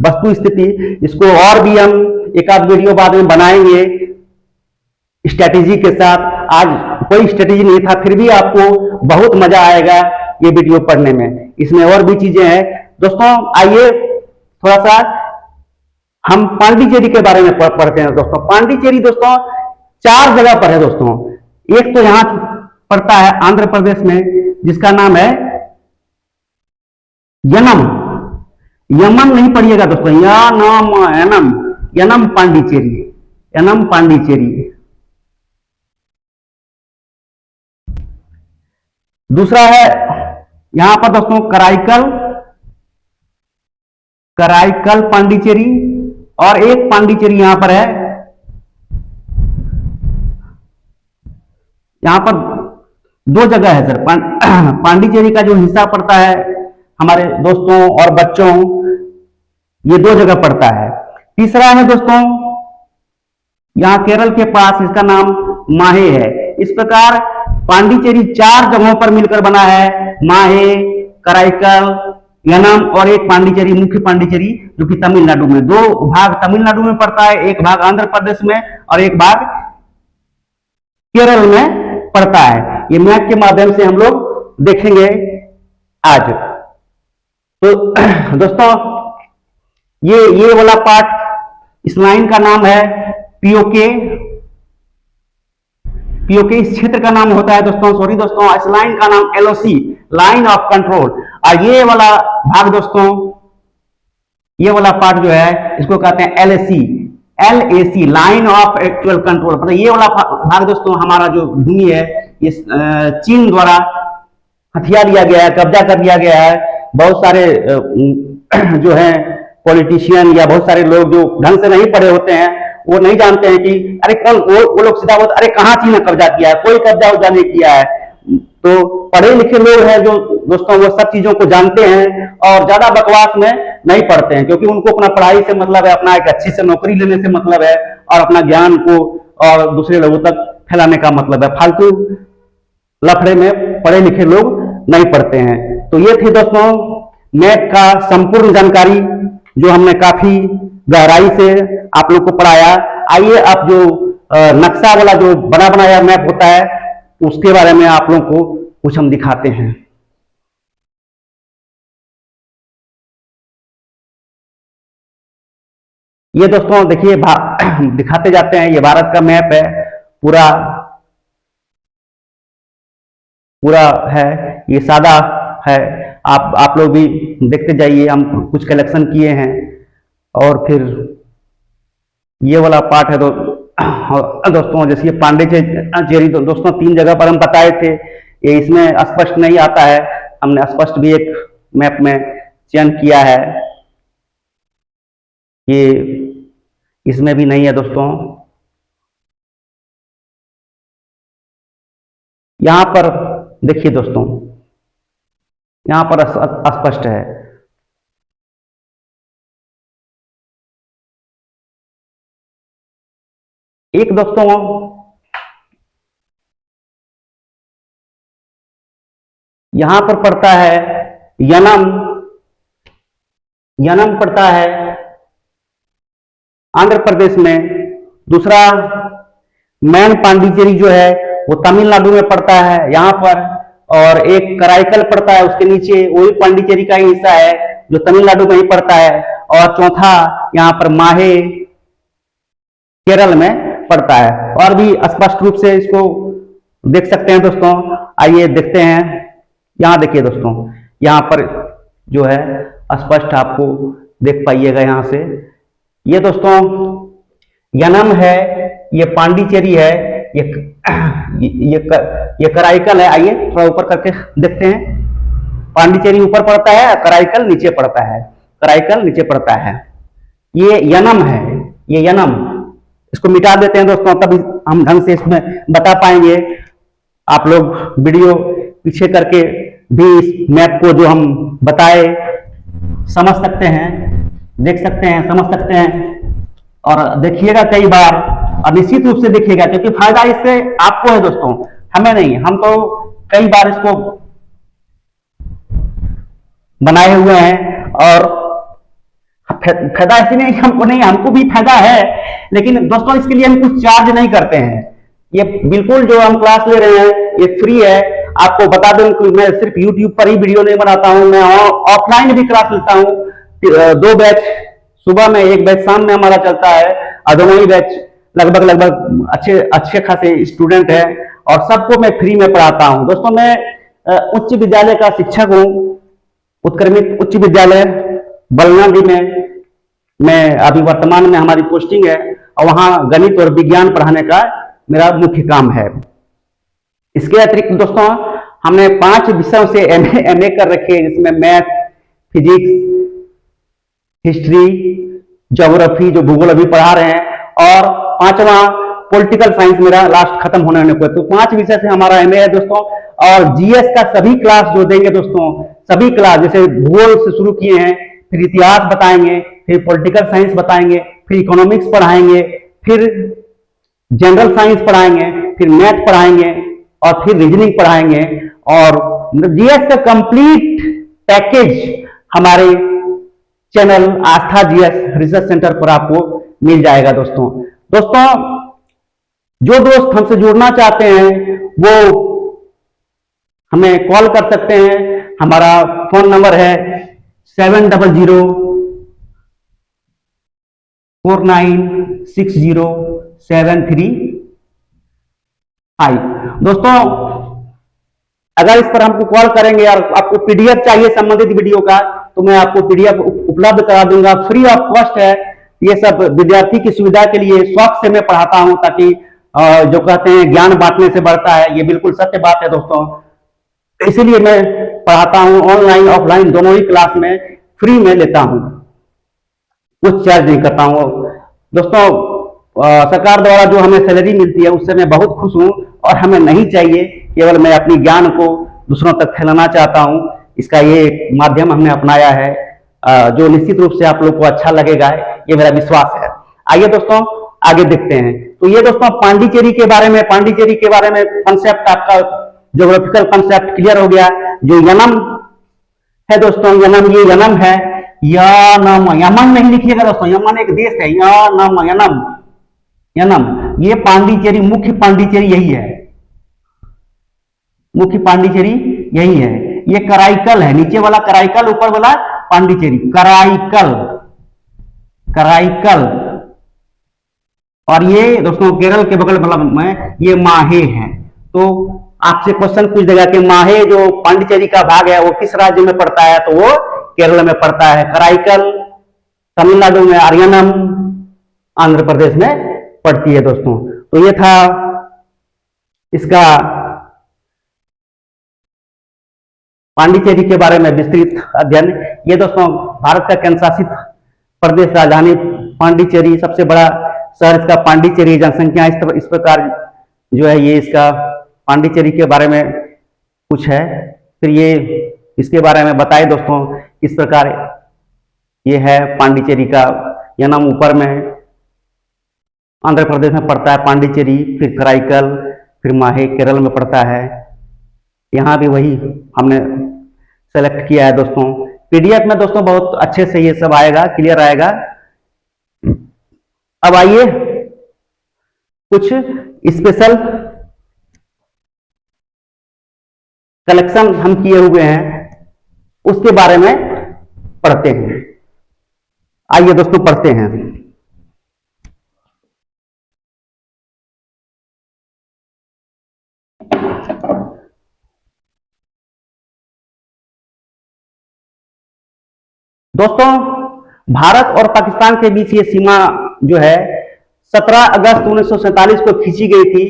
Speaker 1: वस्तु स्थिति। इसको और भी हम एक आध वीडियो बाद में बनाएंगे स्ट्रेटेजी के साथ। आज कोई स्ट्रेटेजी नहीं था, फिर भी आपको बहुत मजा आएगा ये वीडियो पढ़ने में। इसमें और भी चीजें हैं दोस्तों। आइए थोड़ा सा हम पांडिचेरी के बारे में पढ़ते हैं दोस्तों। पांडिचेरी दोस्तों 4 जगह पर है दोस्तों। एक तो यहां पड़ता है आंध्र प्रदेश में, जिसका नाम है यनम। यमन नहीं पढ़िएगा दोस्तों, यनम पांडिचेरी, यनम पांडिचेरी। दूसरा है यहां पर दोस्तों कराईकल पांडिचेरी, और एक पांडिचेरी यहां पर है। यहां पर 2 जगह है सर। पांडिचेरी का जो हिस्सा पड़ता है हमारे दोस्तों और बच्चों, ये 2 जगह पड़ता है। तीसरा है दोस्तों यहां केरल के पास, इसका नाम माहे है। इस प्रकार पांडिचेरी 4 जगहों पर मिलकर बना है, माहे, कराईकल, यनम और एक पांडिचेरी, मुख्य पांडिचेरी, जो कि तमिलनाडु में। 2 भाग तमिलनाडु में पड़ता है, एक भाग आंध्र प्रदेश में और एक भाग केरल में पड़ता है। ये मैप के माध्यम से हम लोग देखेंगे आज। तो दोस्तों ये वाला पार्ट, इस लाइन का नाम है पीओके। पीओके इस क्षेत्र का नाम होता है दोस्तों, सॉरी दोस्तों, इस लाइन का नाम LOC, लाइन ऑफ कंट्रोल। और ये वाला भाग दोस्तों, ये वाला पार्ट जो है इसको कहते हैं LAC, line of actual control. मतलब ये वाला भाग दोस्तों हमारा जो भूमि है, ये चीन द्वारा हथिया लिया गया है, कब्जा कर लिया गया है। बहुत सारे जो है पॉलिटिशियन या बहुत सारे लोग जो ढंग से नहीं पढ़े होते हैं, वो नहीं जानते हैं कि अरे कौन, वो लोग सीधा बोलते अरे कहां चीन ने कब्जा किया है, कोई कब्जा उब्जा नहीं किया है। तो पढ़े लिखे लोग हैं जो दोस्तों वो सब चीजों को जानते हैं और ज्यादा बकवास में नहीं पढ़ते हैं, क्योंकि उनको अपना पढ़ाई से मतलब है, अपना एक अच्छी से नौकरी लेने से मतलब है, और अपना ज्ञान को और दूसरे लोगों तक फैलाने का मतलब है। फालतू लफड़े में पढ़े लिखे लोग नहीं पढ़ते हैं। तो ये थे दोस्तों मैप का संपूर्ण जानकारी जो हमने काफी गहराई से आप लोग को पढ़ाया। आइए अब जो नक्शा वाला जो बना बनाया मैप होता है उसके बारे में आप लोगों को कुछ हम दिखाते हैं। ये दोस्तों देखिए दिखाते जाते हैं, ये भारत का मैप है, पूरा पूरा है, ये सादा है। आप लोग भी देखते जाइए, हम कुछ कलेक्शन किए हैं। और फिर ये वाला पार्ट है दोस्तों, जैसे ये पांडिचेरी दोस्तों 3 जगह पर हम बताए थे, ये इसमें स्पष्ट नहीं आता है, हमने स्पष्ट भी एक मैप में चयन किया है, ये इसमें भी नहीं है दोस्तों। यहां पर देखिए दोस्तों, यहां पर स्पष्ट है। एक दोस्तों यहां पर पड़ता है यनम, यनम पड़ता है आंध्र प्रदेश में। दूसरा मैन पांडिचेरी जो है वो तमिलनाडु में पड़ता है यहां पर। और एक कराईकल पड़ता है उसके नीचे, वही पांडिचेरी का ही हिस्सा है जो तमिलनाडु में ही पड़ता है। और चौथा यहां पर माहे केरल में पड़ता है। और भी स्पष्ट रूप से इसको देख सकते हैं दोस्तों। आइए देखते हैं, यहां देखिए दोस्तों, यहां पर जो है स्पष्ट आपको देख पाइएगा यहां से। ये दोस्तों यनम है, ये पांडिचेरी है, ये कराईकल है। आइए थोड़ा ऊपर करके देखते हैं। पांडिचेरी ऊपर पड़ता है, कराईकल नीचे पड़ता है, कराईकल नीचे पड़ता है। ये यनम है, ये यनम। इसको मिटा देते हैं दोस्तों, तभी हम ढंग से इसमें बता पाएंगे। आप लोग वीडियो पीछे करके भी इस मैप को जो हम बताए समझ सकते हैं, देख सकते हैं, समझ सकते हैं। और देखिएगा कई बार, और निश्चित रूप से देखिएगा, क्योंकि फायदा इससे आपको है दोस्तों, हमें नहीं। हम तो कई बार इसको बनाए हुए हैं और फायदा ऐसे नहीं हमको नहीं, हमको भी फायदा है, लेकिन दोस्तों इसके लिए हम कुछ चार्ज नहीं करते हैं। ये बिल्कुल जो हम क्लास ले रहे हैं ये फ्री है। आपको बता दूं कि मैं सिर्फ YouTube पर ही वीडियो नहीं बनाता हूं, मैं ऑफलाइन भी क्लास लेता हूं। 2 बैच सुबह में, 1 बैच शाम में हमारा चलता है, और दोनों ही बैच लगभग अच्छे खासे स्टूडेंट हैं, और सबको मैं फ्री में पढ़ाता हूं। दोस्तों मैं उच्च विद्यालय का शिक्षक हूं, उत्क्रमित उच्च विद्यालय बलनाडी में मैं अभी वर्तमान में हमारी पोस्टिंग है, और वहां गणित और विज्ञान पढ़ाने का मेरा मुख्य काम है। इसके अतिरिक्त दोस्तों हमने 5 विषयों से एमए कर रखी है, जिसमें मैथ, फिजिक्स, हिस्ट्री, ज्योग्राफी जो भूगोल अभी पढ़ा रहे हैं, और 5वां पॉलिटिकल साइंस मेरा लास्ट खत्म होने को है। तो 5 विषय से हमारा एमए है दोस्तों। और जीएस का सभी क्लास जो देंगे दोस्तों, सभी क्लास, जैसे भूगोल से शुरू किए हैं, फिर इतिहास बताएंगे, फिर पॉलिटिकल साइंस बताएंगे, फिर इकोनॉमिक्स पढ़ाएंगे, फिर जनरल साइंस पढ़ाएंगे, फिर मैथ पढ़ाएंगे, और फिर रीजनिंग पढ़ाएंगे। और जीएस का कंप्लीट पैकेज हमारे चैनल आस्था जीएस रिसर्च सेंटर पर आपको मिल जाएगा दोस्तों। जो दोस्त हमसे जुड़ना चाहते हैं वो हमें कॉल कर सकते हैं। हमारा फोन नंबर है 7000496073। दोस्तों अगर इस पर हमको कॉल करेंगे और आपको पीडीएफ चाहिए संबंधित वीडियो का, तो मैं आपको पीडीएफ उपलब्ध करा दूंगा, फ्री ऑफ कॉस्ट है। ये सब विद्यार्थी की सुविधा के लिए शौक से मैं पढ़ाता हूं, ताकि जो कहते हैं ज्ञान बांटने से बढ़ता है, ये बिल्कुल सत्य बात है दोस्तों। इसीलिए मैं पढ़ाता हूं, ऑनलाइन ऑफलाइन दोनों ही क्लास में फ्री में लेता हूं, कुछ चार्ज नहीं करता हूं दोस्तों। सरकार द्वारा जो हमें सैलरी मिलती है उससे मैं बहुत खुश हूं, और हमें नहीं चाहिए। केवल मैं अपनी ज्ञान को दूसरों तक फैलाना चाहता हूं, इसका ये माध्यम हमने अपनाया है, जो निश्चित रूप से आप लोग को अच्छा लगेगा, ये मेरा विश्वास है। आइए दोस्तों आगे देखते हैं। तो ये दोस्तों पांडिचेरी के बारे में कंसेप्ट, आपका ज्योग्राफिकल कंसेप्ट क्लियर हो गया। जो यनम है दोस्तों यनम, ये यनम है। यनम, यमन नहीं लिखिएगा दोस्तों, यमन एक देश है। यनम, यनम, यनम, ये पांडिचेरी, मुख्य पांडिचेरी यही है, मुख्य पांडिचेरी यही है। ये कराईकल है, नीचे वाला कराईकल, ऊपर वाला पांडिचेरी। कराईकल, कराईकल। और ये दोस्तों केरल के बगल वाला में ये माहे है। तो आपसे क्वेश्चन पूछ देगा कि माहे जो पांडिचेरी का भाग है वो किस राज्य में पड़ता है, तो वो केरल में पड़ता है। कराईकल तमिलनाडु में, अरियानम आंध्र प्रदेश में पड़ती है दोस्तों। तो ये था इसका पांडिचेरी के बारे में विस्तृत अध्ययन। ये दोस्तों भारत का केंद्र शासित प्रदेश, राजधानी पांडिचेरी, सबसे बड़ा शहर इसका पांडिचेरी, जनसंख्या इस प्रकार जो है, ये इसका पांडिचेरी के बारे में कुछ है। फिर ये इसके बारे में बताए दोस्तों किस प्रकार ये है पांडिचेरी का। यनम ऊपर में आंध्र प्रदेश में पड़ता है पांडिचेरी, फिर कराईकल, फिर माहे केरल में पड़ता है। यहाँ भी वही हमने सेलेक्ट किया है दोस्तों। पीडीएफ में दोस्तों बहुत अच्छे से ये सब आएगा, क्लियर आएगा। अब आइए कुछ स्पेशल कलेक्शन हम किए हुए हैं उसके बारे में पढ़ते हैं। आइए दोस्तों पढ़ते हैं। दोस्तों भारत और पाकिस्तान के बीच ये सीमा जो है 17 अगस्त 1947 को खींची गई थी।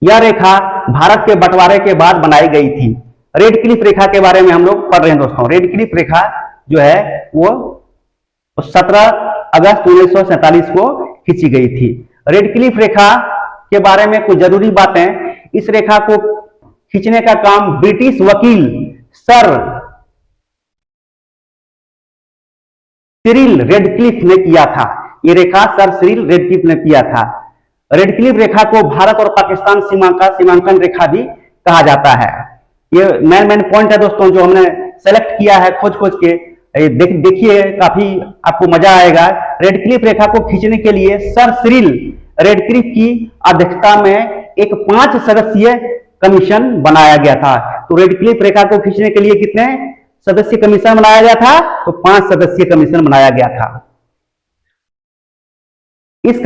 Speaker 1: यह रेखा भारत के बंटवारे के बाद बनाई गई थी। रेड क्लिफ रेखा के बारे में हम लोग पढ़ रहे हैं दोस्तों। रेड क्लिफ रेखा जो है वो 17 अगस्त 1947 को खींची गई थी। रेड क्लिफ रेखा के बारे में कुछ जरूरी बातें। इस रेखा को खींचने का काम ब्रिटिश वकील सर सिरिल रेडक्लिफ ने किया था। ये रेखा सर सिरिल रेडक्लिफ ने किया था। रेडक्लिफ रेखा को भारत और पाकिस्तान सीमा का सीमांकन रेखा भी कहा जाता है। ये मेन पॉइंट है दोस्तों जो हमने सेलेक्ट किया है खोज के। देखिए काफी आपको मजा आएगा। रेडक्लिफ रेखा को खींचने के लिए सर सिरिल रेडक्लिफ की अध्यक्षता में एक 5 सदस्यीय कमीशन बनाया गया था। तो रेडक्लिफ रेखा को खींचने के लिए कितने सदस्य कमीशन बनाया गया था? तो 5 सदस्यीय कमीशन बनाया गया था। इस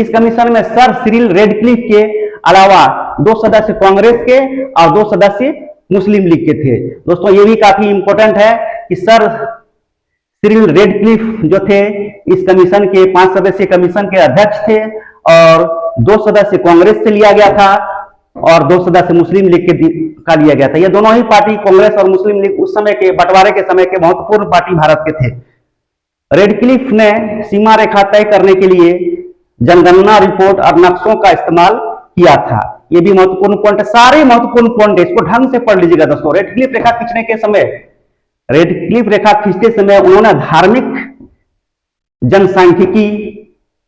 Speaker 1: कमीशन में सर सिरिल रेडक्लिफ के अलावा 2 सदस्य कांग्रेस के और 2 सदस्य मुस्लिम लीग के थे। दोस्तों ये भी काफी इंपॉर्टेंट है कि सर सिरिल रेडक्लिफ जो थे इस कमीशन के 5 सदस्यीय कमीशन के अध्यक्ष थे और 2 सदस्य कांग्रेस से लिया गया था और 2 सदस्य मुस्लिम लीग का लिया गया था। ये दोनों ही पार्टी कांग्रेस और मुस्लिम लीग उस समय के बंटवारे के समय के महत्वपूर्ण पार्टी भारत के थे। रेडक्लिफ ने सीमा रेखा तय करने के लिए जनगणना रिपोर्ट और नक्शों का इस्तेमाल किया था। ये भी महत्वपूर्ण पॉइंट है। सारे महत्वपूर्ण पॉइंट है, इसको ढंग से पढ़ लीजिएगा दोस्तों। रेडक्लिफ रेखा खींचने के समय, रेडक्लिफ रेखा खींचते समय उन्होंने धार्मिक, जनसांख्यिकी,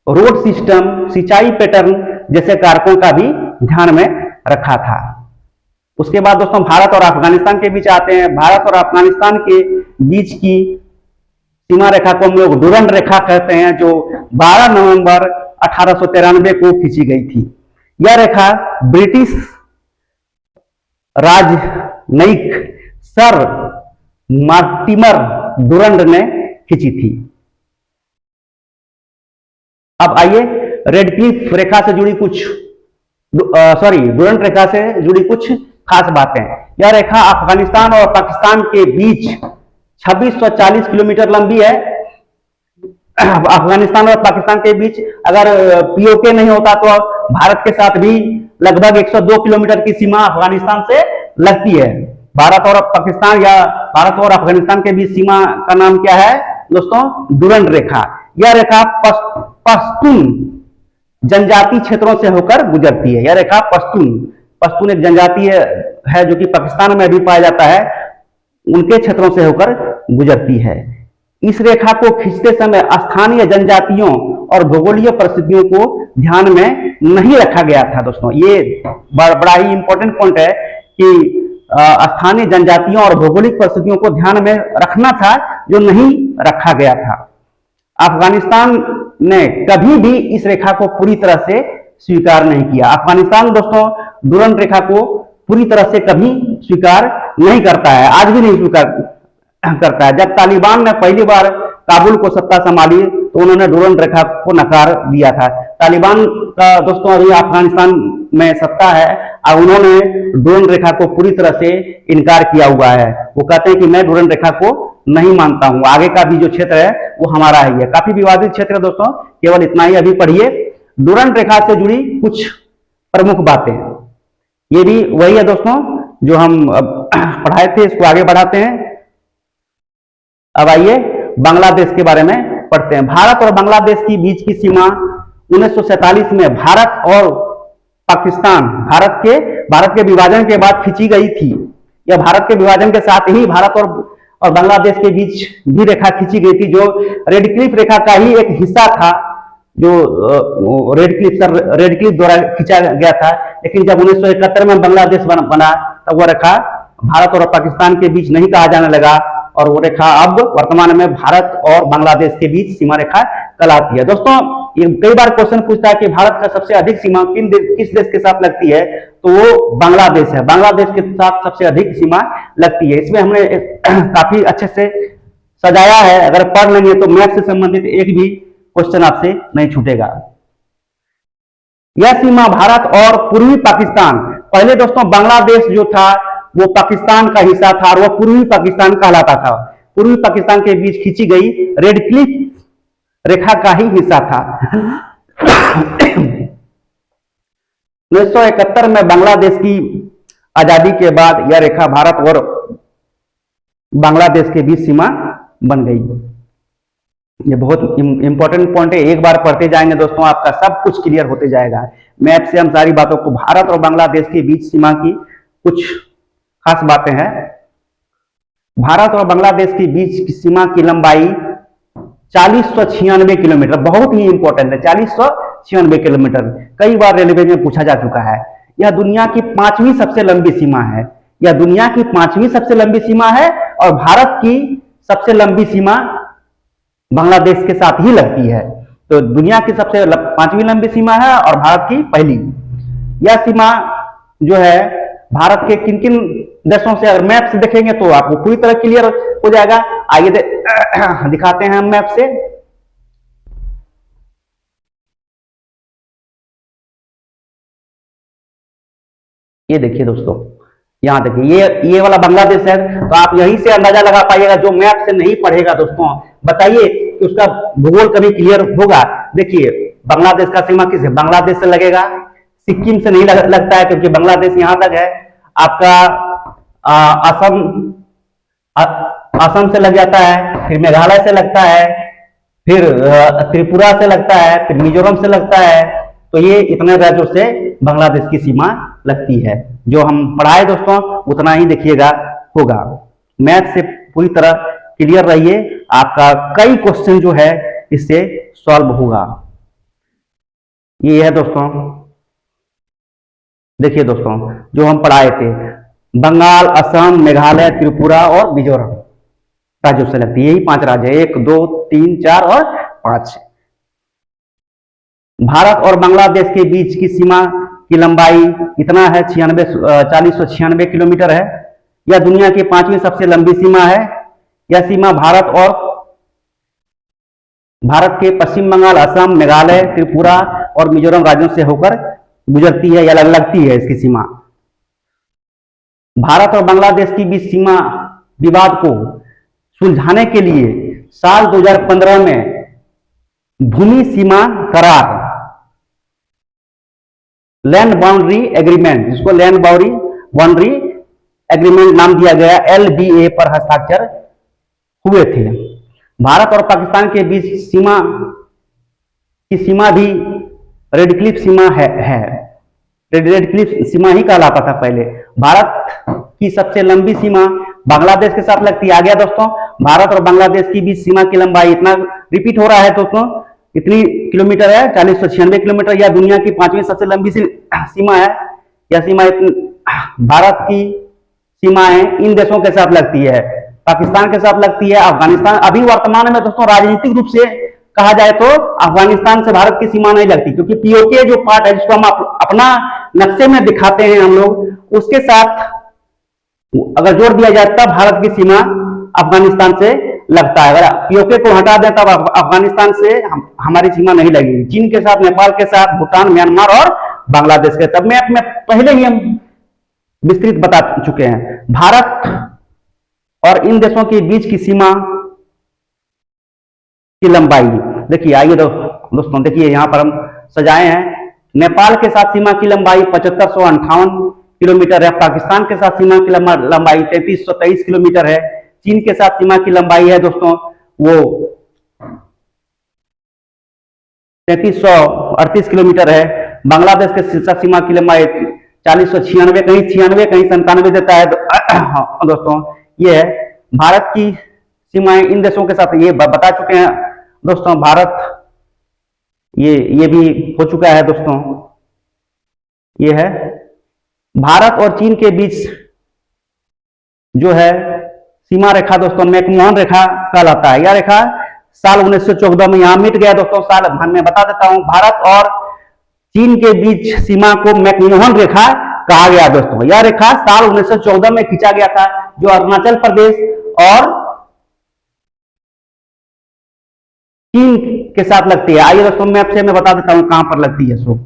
Speaker 1: रोड सिस्टम, सिंचाई पैटर्न जैसे कारकों का भी ध्यान में रखा था। उसके बाद दोस्तों भारत और अफगानिस्तान के बीच आते हैं। भारत और अफगानिस्तान के बीच की सीमा रेखा को हम लोग डूरंड रेखा कहते हैं, जो 12 नवंबर 1893 को खींची गई थी। यह रेखा ब्रिटिश राजनयिक सर मार्टिमर डूरंड ने खींची थी। अब आइए रेडक्लिफ रेखा से जुड़ी कुछ डूरंड रेखा से जुड़ी कुछ खास बातें। यह रेखा अफगानिस्तान और पाकिस्तान के बीच 2640 किलोमीटर लंबी है। अफगानिस्तान और पाकिस्तान के बीच अगर पीओके नहीं होता तो भारत के साथ भी लगभग 102 किलोमीटर की सीमा अफगानिस्तान से लगती है। भारत और पाकिस्तान या भारत और अफगानिस्तान के बीच सीमा का नाम क्या है दोस्तों? डूरंड रेखा। यह रेखा पश्तून जनजाति क्षेत्रों से होकर गुजरती है। यह रेखा पश्तून एक जनजाति है जो कि पाकिस्तान में भी पाया जाता है, उनके क्षेत्रों से होकर गुजरती है। इस रेखा को खींचते समय स्थानीय जनजातियों और भौगोलिक परिस्थितियों को ध्यान में नहीं रखा गया था दोस्तों। ये बड़ा ही इंपॉर्टेंट पॉइंट है कि स्थानीय जनजातियों और भौगोलिक परिस्थितियों को ध्यान में रखना था, जो नहीं रखा गया था। अफगानिस्तान ने कभी भी इस रेखा को पूरी तरह से स्वीकार नहीं किया। अफगानिस्तान दोस्तों डुरंड रेखा को पूरी तरह से कभी स्वीकार नहीं करता है, आज भी नहीं स्वीकार करता है। जब तालिबान ने पहली बार काबुल को सत्ता संभाली तो उन्होंने डुरंड रेखा को नकार दिया था। तालिबान का दोस्तों अभी अफगानिस्तान में सत्ता है और उन्होंने डुरंड रेखा को पूरी तरह से इनकार किया हुआ है। वो कहते हैं कि मैं डुरंड रेखा को नहीं मानता हूं, आगे का भी जो क्षेत्र है वो हमारा ही है। काफी विवादित क्षेत्र है दोस्तों, केवल इतना ही अभी पढ़िए। डुरंड रेखा से जुड़ी कुछ प्रमुख बातें, ये भी वही है दोस्तों जो हम पढ़ाए थे, इसको आगे बढ़ाते हैं। अब आइए बांग्लादेश के बारे में पढ़ते हैं। भारत और बांग्लादेश की बीच की सीमा 1947 में भारत और पाकिस्तान, भारत के विभाजन के बाद खींची गई थी। यह भारत के विभाजन के साथ ही भारत और बांग्लादेश के बीच भी रेखा खींची गई थी, जो रेड क्लिफ रेखा का ही एक हिस्सा था, जो रेड क्लिफ द्वारा खींचा गया था। लेकिन जब 1971 में बांग्लादेश बना तब वह रेखा भारत और पाकिस्तान के बीच नहीं कहा जाने लगा और वो रेखा अब वर्तमान में भारत और बांग्लादेश के बीच सीमा रेखा कहलाती है। दोस्तों ये कई बार क्वेश्चन पूछता है कि भारत का सबसे अधिक सीमा किस देश के साथ लगती है, तो वो बांग्लादेश है। बांग्लादेश के साथ सबसे अधिक सीमा लगती है। इसमें हमने काफी अच्छे से सजाया है, अगर पढ़ लेंगे तो मैप से संबंधित एक भी क्वेश्चन आपसे नहीं छूटेगा। यह सीमा भारत और पूर्वी पाकिस्तान, पहले दोस्तों बांग्लादेश जो था वो पाकिस्तान का हिस्सा था और वह पूर्वी पाकिस्तान कहलाता था। पूर्वी पाकिस्तान के बीच खींची गई रेड क्लिफ रेखा का ही हिस्सा था। 1971 में बांग्लादेश की आजादी के बाद यह रेखा भारत और बांग्लादेश के बीच सीमा बन गई। ये बहुत इंपॉर्टेंट पॉइंट है, एक बार पढ़ते जाएंगे दोस्तों आपका सब कुछ क्लियर होते जाएगा। मैप से हम सारी बातों को, भारत और बांग्लादेश के बीच सीमा की कुछ खास बातें हैं। भारत और बांग्लादेश के बीच की सीमा की लंबाई 4096 किलोमीटर, बहुत ही इंपॉर्टेंट है, 4096 किलोमीटर। कई बार रेलवे में पूछा जा चुका है। यह दुनिया की 5वीं सबसे लंबी सीमा है। यह दुनिया की 5वीं सबसे लंबी सीमा है और भारत की सबसे लंबी सीमा बांग्लादेश के साथ ही लगती है। तो दुनिया की सबसे 5वीं लंबी सीमा है और भारत की पहली। यह सीमा जो है भारत के किन किन देशों से, अगर मैप से देखेंगे तो आपको पूरी तरह क्लियर हो जाएगा। आइए दिखाते हैं हम मैप से। ये देखिए दोस्तों, यहां देखिए ये वाला बांग्लादेश है, तो आप यहीं से अंदाजा लगा पाइएगा। जो मैप से नहीं पढ़ेगा दोस्तों, बताइए कि उसका भूगोल कभी क्लियर होगा। देखिए बांग्लादेश का सीमा किस है, बांग्लादेश से लगेगा, सिक्किम से नहीं लगता है क्योंकि बांग्लादेश यहां तक है। आपका असम से लग जाता है, फिर मेघालय से लगता है, फिर त्रिपुरा से लगता है, फिर मिजोरम से लगता है। तो ये इतने राज्यों से बांग्लादेश की सीमा लगती है। जो हम पढ़ाए दोस्तों उतना ही देखिएगा होगा। मैथ से पूरी तरह क्लियर रहिए, आपका कई क्वेश्चन जो है इससे सॉल्व होगा। ये है दोस्तों, देखिए दोस्तों जो हम पढ़ाए थे, बंगाल, असम, मेघालय, त्रिपुरा और मिजोरम राज्यों से लगती है। यही 5 राज्य, 1 2 3 4 और 5। भारत और बांग्लादेश के बीच की सीमा की लंबाई इतना है 4096 किलोमीटर है। यह दुनिया की 5वीं सबसे लंबी सीमा है। यह सीमा भारत के पश्चिम बंगाल, असम, मेघालय, त्रिपुरा और मिजोरम राज्यों से होकर गुजरती है या लगती है इसकी सीमा। भारत और बांग्लादेश के बीच सीमा विवाद को सुलझाने के लिए साल 2015 में भूमि सीमा करार, लैंड बाउंड्री एग्रीमेंट, जिसको लैंड बाउंड्री एग्रीमेंट नाम दिया गया, LBA पर हस्ताक्षर हुए थे। भारत और पाकिस्तान के बीच सीमा की सीमा भी रेड क्लिफ सीमा है। रेड क्लिफ सीमा ही कहलाता था पहले। भारत की सबसे लंबी सीमा बांग्लादेश के साथ लगती है। आ गया दोस्तों, भारत और बांग्लादेश की बीच सीमा की लंबाई इतना रिपीट हो रहा है दोस्तों, इतनी किलोमीटर है, 4096 किलोमीटर। यह दुनिया की 5वीं सबसे लंबी सीमा है। यह सीमा भारत की सीमाएं इन देशों के साथ लगती है, पाकिस्तान के साथ लगती है, अफगानिस्तान। अभी वर्तमान में दोस्तों राजनीतिक रूप से कहा जाए तो अफगानिस्तान से भारत की सीमा नहीं लगती, क्योंकि पीओके जो पार्ट है जिसको हम अपना नक्शे में दिखाते हैं हम लोग, उसके साथ अगर जोड़ दिया जाए तब भारत की सीमा अफगानिस्तान से लगता है। अगर पीओके को हटा दें तब अफगानिस्तान से हमारी सीमा नहीं लगेगी। चीन के साथ, नेपाल के साथ, भूटान, म्यांमार और बांग्लादेश के, तब मैप में पहले ही हम विस्तृत बता चुके हैं। भारत और इन देशों के बीच की सीमा की लंबाई देखिए, आइए दोस्तों देखिए यहां पर हम सजाए हैं। नेपाल के साथ सीमा की लंबाई 7558 किलोमीटर है। पाकिस्तान के साथ सीमा की लंबाई 3323 किलोमीटर है। चीन के साथ सीमा की लंबाई है दोस्तों वो 3338 किलोमीटर है। बांग्लादेश के साथ सीमा की लंबाई 4096, कहीं 96, कहीं 97 देता है दोस्तों। ये है भारत की सीमाएं इन देशों के साथ, ये बता चुके हैं दोस्तों। भारत ये भी हो चुका है दोस्तों। ये है भारत और चीन के बीच जो है सीमा रेखा दोस्तों मैकमोहन रेखा कहलाता है। यह रेखा साल 1914 में यहां मिट गया दोस्तों। साल मैं बता देता हूं, भारत और चीन के बीच सीमा को मैकमोहन रेखा कहा गया दोस्तों। यह रेखा साल 1914 में खींचा गया था, जो अरुणाचल प्रदेश और चीन के साथ लगती है। आइए दोस्तों मैप से मैं बता देता हूं कहां पर लगती है। सो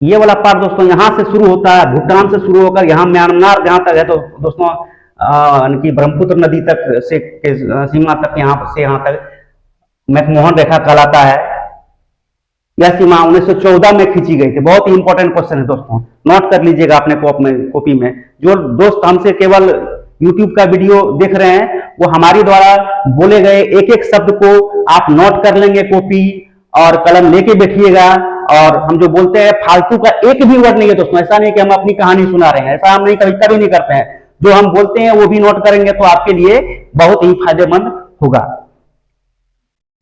Speaker 1: ये वाला पार्ट दोस्तों यहां से शुरू होता है, भूटान से शुरू होकर यहां म्यांमार जहां तक है तो दोस्तों यानी ब्रह्मपुत्र नदी तक से सीमा तक, यहां से यहां तक मैकमोहन रेखा कहलाता है। यह सीमा 1914 में खींची गई थी। बहुत ही इंपॉर्टेंट क्वेश्चन है दोस्तों, नोट कर लीजिएगा अपने कॉपी में। जो दोस्त हमसे केवल यूट्यूब का वीडियो देख रहे हैं, वो हमारी द्वारा बोले गए एक एक शब्द को आप नोट कर लेंगे, कॉपी और कलम लेके बैठिएगा। और हम जो बोलते हैं फालतू का एक भी वर्ड नहीं है दोस्तों। ऐसा नहीं कि हम अपनी कहानी सुना रहे हैं, ऐसा हम नहीं कभी नहीं करते हैं। जो हम बोलते हैं वो भी नोट करेंगे तो आपके लिए बहुत ही फायदेमंद होगा।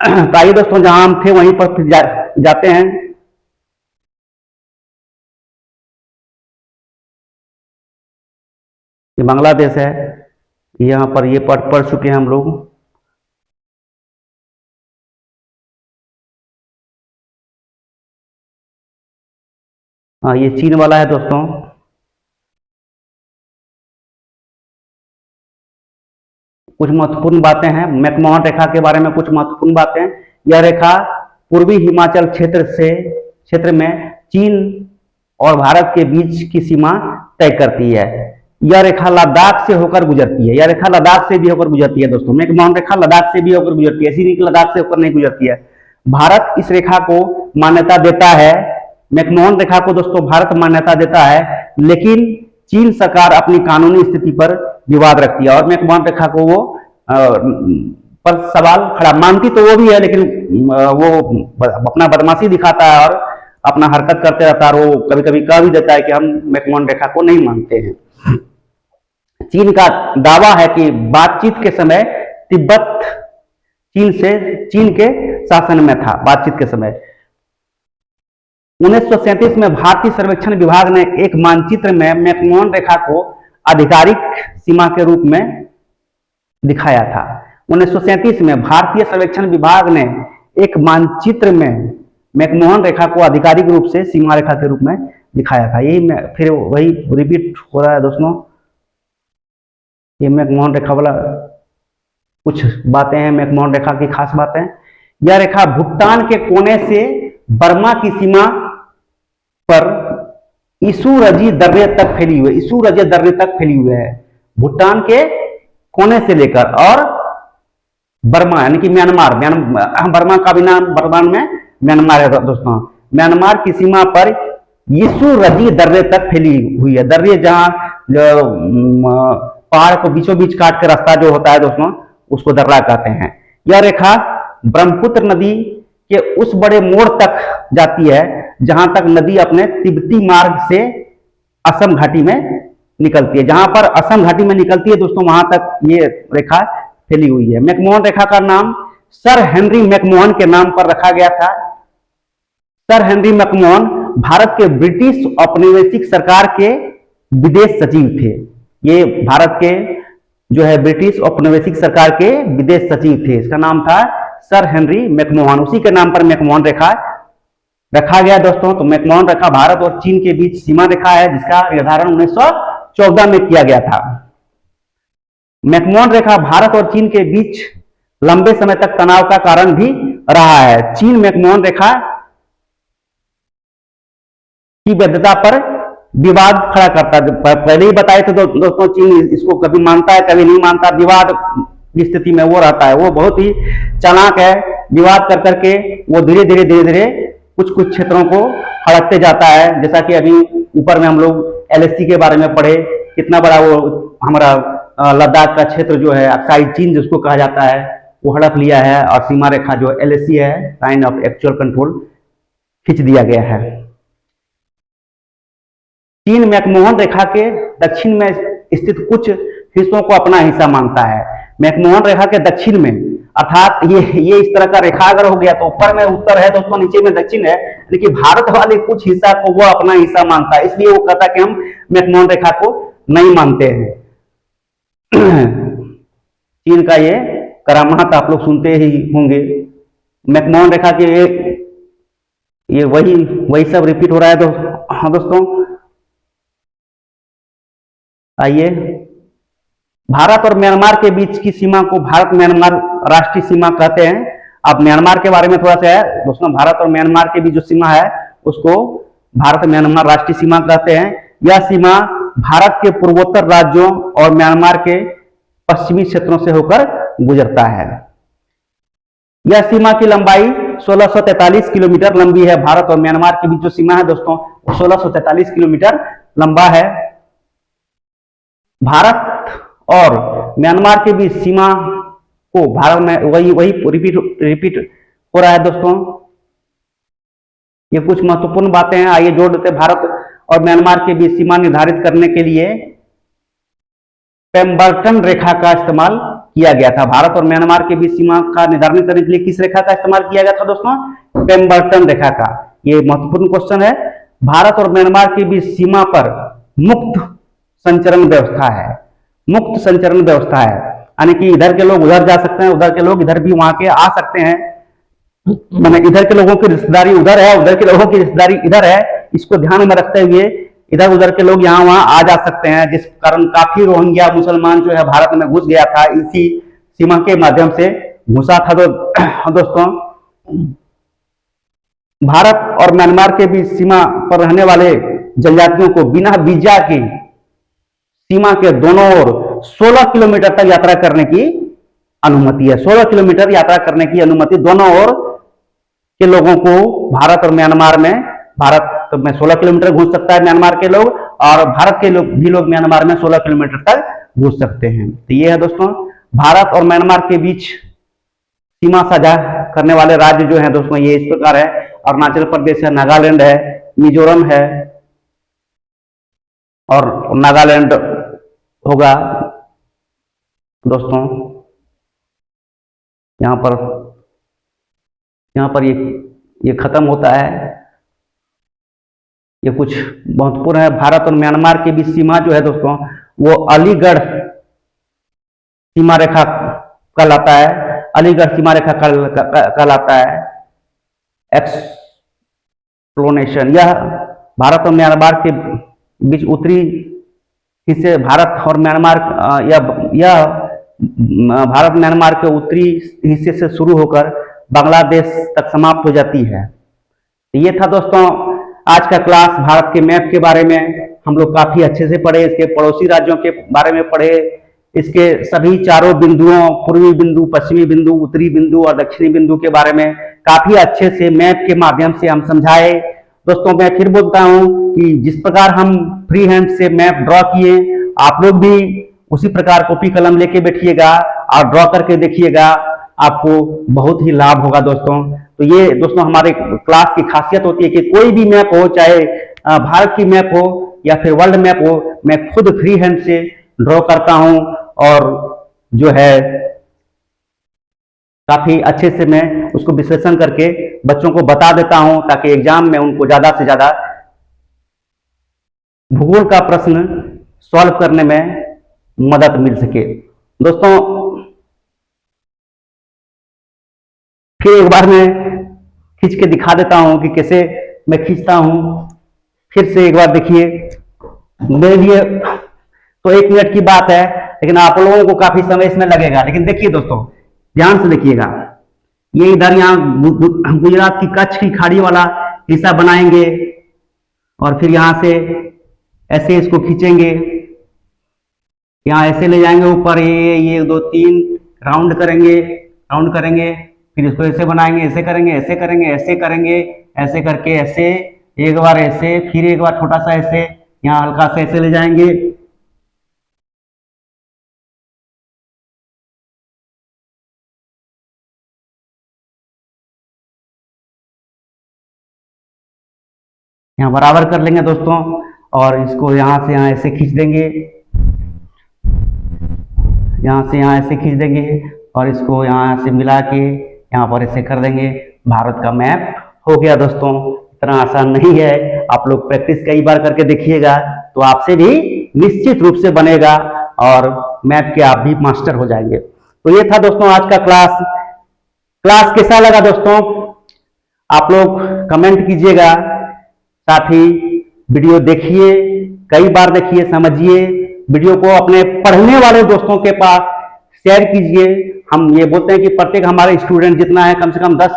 Speaker 1: तो आइए दोस्तों जहां हम थे वहीं पर फिर जाते हैं। ये बांग्लादेश है, यहां पर ये पढ़ चुके हैं हम लोग। हाँ, ये चीन वाला है दोस्तों। कुछ महत्वपूर्ण बातें हैं मैकमोहन रेखा के बारे में, कुछ महत्वपूर्ण बातें। यह रेखा पूर्वी हिमाचल क्षेत्र में चीन और भारत के बीच की सीमा तय करती है। यह रेखा लद्दाख से होकर गुजरती है। यह रेखा लद्दाख से भी होकर गुजरती है दोस्तों। मैकमोहन रेखा लद्दाख से भी होकर गुजरती है, ऐसी नहीं कि लद्दाख से होकर नहीं गुजरती है। भारत इस रेखा को मान्यता देता है। मैकमोहन रेखा को दोस्तों भारत मान्यता देता है, लेकिन चीन सरकार अपनी कानूनी स्थिति पर विवाद रखती है और मैकमोहन रेखा को वो पर सवाल खड़ा मानती तो वो भी है, लेकिन वो अपना बदमाशी दिखाता है और अपना हरकत करते रहता है। और वो कभी कभी कह भी देता है कि हम मैकमोहन रेखा को नहीं मानते हैं। चीन का दावा है कि बातचीत के समय तिब्बत चीन के शासन में था। बातचीत के समय 1937 में भारतीय सर्वेक्षण विभाग ने एक मानचित्र में मैकमोहन रेखा को आधिकारिक सीमा के रूप में दिखाया था। 1937 में भारतीय सर्वेक्षण विभाग ने एक मानचित्र में मैकमोहन रेखा को आधिकारिक रूप से सीमा रेखा के रूप में दिखाया था। यही फिर वही रिपीट हो रहा है दोस्तों। ये मैकमोहन रेखा वाला कुछ बातें हैं, मैकमोहन रेखा की खास बातें। यह रेखा भूटान के कोने से बर्मा की सीमा पर इसुरजी दर्रे तक फैली हुई है। इसुरजी दर्रे तक फैली हुई है भूटान के कोने से लेकर, और बर्मा यानी कि म्यांमार, बर्मा का भी नाम वर्तमान में म्यांमार है दोस्तों। म्यांमार की सीमा पर इसुरजी दर्रे तक फैली हुई है। दर्रे जहां पहाड़ को बीचों बीच काट के रास्ता जो होता है दोस्तों, उसको दर्रा कहते हैं। यह रेखा ब्रह्मपुत्र नदी के उस बड़े मोड़ तक जाती है जहां तक नदी अपने तिब्बती मार्ग से असम घाटी में निकलती है। जहां पर असम घाटी में निकलती है दोस्तों, वहां तक ये रेखा फैली हुई है। मैकमोहन रेखा का नाम सर हेनरी मैकमोहन के नाम पर रखा गया था। सर हेनरी मैकमोहन भारत के ब्रिटिश औपनिवेशिक सरकार के विदेश सचिव थे। ये भारत के जो है ब्रिटिश औपनिवेशिक सरकार के विदेश सचिव थे। इसका नाम था सर हेनरी मैकमोहन। उसी के नाम पर मैकमोहन रेखा रखा गया दोस्तों। तो मैकमोहन रेखा भारत और चीन के बीच सीमा रेखा है, जिसका निर्धारण 1914 में किया गया था। मैकमोहन रेखा भारत और चीन के बीच लंबे समय तक तनाव का कारण भी रहा है। चीन मैकमोहन रेखा की वैधता पर विवाद खड़ा करता है। पहले ही बताए थे दोस्तों, चीन इसको कभी मानता है कभी नहीं मानता, विवाद की स्थिति में वो रहता है। वो बहुत ही चालाक है, विवाद कर करके वो धीरे धीरे कुछ क्षेत्रों को हड़पते जाता है। जैसा कि अभी ऊपर में हम लोग एलएसी के बारे में पढ़े, कितना बड़ा वो हमारा लद्दाख का क्षेत्र जो है, अक्साई चीन जिसको कहा जाता है, वो हड़प लिया है और सीमा रेखा जो एलएसी है, लाइन ऑफ एक्चुअल कंट्रोल, खींच दिया गया है। चीन मैकमोहन रेखा के दक्षिण में स्थित कुछ हिस्सों को अपना हिस्सा मानता है। मैकमोहन रेखा के दक्षिण में, अर्थात ये इस तरह का रेखा अगर हो गया तो ऊपर में उत्तर है दोस्तों, नीचे में दक्षिण है, लेकिन भारत वाले कुछ हिस्सा को वो अपना हिस्सा मानता है, इसलिए वो कहता है कि हम मैकमोहन रेखा को नहीं मानते हैं। चीन का ये करामात आप लोग सुनते ही होंगे। मैकमोहन रेखा के ये वही सब रिपीट हो रहा है। हाँ दोस्तों, आइए, भारत और म्यांमार के बीच की सीमा को भारत म्यांमार राष्ट्रीय सीमा कहते हैं। अब म्यांमार के बारे में थोड़ा सा है दोस्तों, भारत और म्यांमार के बीच जो सीमा है उसको भारत म्यांमार राष्ट्रीय सीमा कहते हैं। यह सीमा भारत के पूर्वोत्तर राज्यों और म्यांमार के पश्चिमी क्षेत्रों से होकर गुजरता है। यह सीमा की लंबाई 1643 किलोमीटर लंबी है। भारत और म्यांमार के बीच जो सीमा है दोस्तों, 1643 किलोमीटर लंबा है। भारत और म्यांमार के बीच सीमा को भारत में वही रिपीट हो रहा है दोस्तों। ये कुछ महत्वपूर्ण बातें हैं, आइए जोड़ देते हैं। भारत और म्यांमार के बीच सीमा निर्धारित करने के लिए पेम्बर्टन रेखा का इस्तेमाल किया गया था। भारत और म्यांमार के बीच सीमा का निर्धारण करने के लिए किस रेखा का इस्तेमाल किया गया था दोस्तों? पेम्बर्टन रेखा का। ये महत्वपूर्ण क्वेश्चन है। भारत और म्यांमार के बीच सीमा पर मुक्त संचरण व्यवस्था है। मुक्त संचरण व्यवस्था है, यानी कि इधर के लोग उधर जा सकते हैं, उधर के लोग इधर भी वहां के आ सकते हैं। मैंने इधर के लोगों की रिश्तेदारी उधर है, उधर के लोगों की रिश्तेदारी इधर है, इसको ध्यान में रखते हुए इधर उधर के लोग यहाँ वहां आ जा सकते हैं। जिस कारण काफी रोहिंग्या मुसलमान जो है भारत में घुस गया था, इसी सीमा के माध्यम से घुसा था। दोस्तों, भारत और म्यांमार के बीच सीमा पर रहने वाले जनजातियों को बिना वीजा के सीमा के दोनों ओर 16 किलोमीटर तक यात्रा करने की अनुमति है। 16 किलोमीटर यात्रा करने की अनुमति दोनों ओर के लोगों को भारत और म्यांमार में। भारत में 16 किलोमीटर घुस सकता है म्यांमार के लोग, और भारत के लोग भी म्यांमार में 16 किलोमीटर तक घुस सकते हैं। तो ये है दोस्तों, भारत और म्यांमार के बीच सीमा साझा करने वाले राज्य जो है दोस्तों, ये इस प्रकार है। अरुणाचल प्रदेश है, नागालैंड है, मिजोरम है, और नागालैंड होगा दोस्तों। यहां पर ये खत्म होता है। ये कुछ महत्वपूर्ण है। भारत और म्यांमार के बीच सीमा जो है दोस्तों, वो अलीगढ़ सीमा रेखा कहलाता है। अलीगढ़ सीमा रेखा कहलाता है। एक्सप्लोनेशन, यह भारत और म्यांमार के बीच उत्तरी हिस्से भारत और म्यांमार यह भारत म्यांमार के उत्तरी हिस्से से शुरू होकर बांग्लादेश तक समाप्त हो जाती है। ये था दोस्तों आज का क्लास। भारत के मैप के बारे में हम लोग काफी अच्छे से पढ़े, इसके पड़ोसी राज्यों के बारे में पढ़े, इसके सभी चारों बिंदुओं, पूर्वी बिंदु, पश्चिमी बिंदु, उत्तरी बिंदु और दक्षिणी बिंदु के बारे में काफी अच्छे से मैप के माध्यम से हम समझाए। दोस्तों, मैं फिर बोलता हूं कि जिस प्रकार हम फ्री हैंड से मैप ड्रॉ किए, आप लोग भी उसी प्रकार कॉपी कलम लेके बैठिएगा और ड्रॉ करके देखिएगा, आपको बहुत ही लाभ होगा दोस्तों। तो ये दोस्तों हमारे क्लास की खासियत होती है कि कोई भी मैप हो, चाहे भारत की मैप हो या फिर वर्ल्ड मैप हो, मैं खुद फ्री हैंड से ड्रॉ करता हूं और जो है काफी अच्छे से मैं उसको विश्लेषण करके बच्चों को बता देता हूं, ताकि एग्जाम में उनको ज्यादा से ज्यादा भूगोल का प्रश्न सॉल्व करने में मदद मिल सके। दोस्तों फिर एक बार मैं खींच के दिखा देता हूं कि कैसे मैं खींचता हूं। फिर से एक बार देखिए, मेरे लिए तो 1 मिनट की बात है, लेकिन आप लोगों को काफी समय इसमें लगेगा। लेकिन देखिए दोस्तों, ध्यान से देखिएगा, ये इधर यहाँ गुजरात की कच्छ की खाड़ी वाला हिस्सा बनाएंगे और फिर यहां से ऐसे इसको खींचेंगे, यहाँ ऐसे ले जाएंगे ऊपर, ये 2 3 राउंड करेंगे, फिर इसको ऐसे बनाएंगे, ऐसे करेंगे, ऐसे करेंगे, ऐसे करेंगे, ऐसे करके ऐसे एक बार ऐसे, फिर एक बार छोटा सा ऐसे, यहाँ हल्का से ऐसे ले जाएंगे। यहाँ बराबर कर लेंगे दोस्तों, और इसको यहाँ से यहाँ ऐसे खींच देंगे, यहाँ से यहाँ ऐसे खींच देंगे, और इसको यहाँ से मिला के यहाँ पर ऐसे कर देंगे। भारत का मैप हो गया दोस्तों। इतना आसान नहीं है, आप लोग प्रैक्टिस कई बार करके देखिएगा तो आपसे भी निश्चित रूप से बनेगा और मैप के आप भी मास्टर हो जाएंगे। तो ये था दोस्तों आज का क्लास कैसा लगा दोस्तों, आप लोग कमेंट कीजिएगा। साथ ही वीडियो देखिए, कई बार देखिए, समझिए, वीडियो को अपने पढ़ने वाले दोस्तों के पास शेयर कीजिए। हम ये बोलते हैं कि प्रत्येक हमारे स्टूडेंट जितना है, कम से कम 10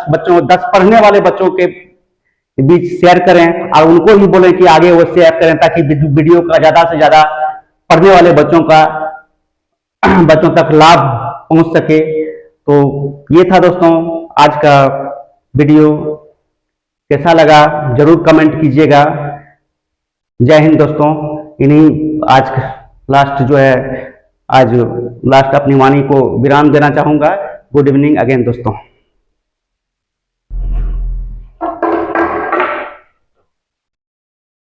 Speaker 1: पढ़ने वाले बच्चों के बीच शेयर करें, और उनको ही बोलें कि आगे वो शेयर करें, ताकि वीडियो का ज्यादा से ज्यादा पढ़ने वाले बच्चों तक लाभ पहुंच सके। तो ये था दोस्तों आज का वीडियो, कैसा लगा जरूर कमेंट कीजिएगा। जय हिंद दोस्तों। इन्हीं आज लास्ट अपनी वाणी को विराम देना चाहूंगा। गुड इवनिंग अगेन दोस्तों।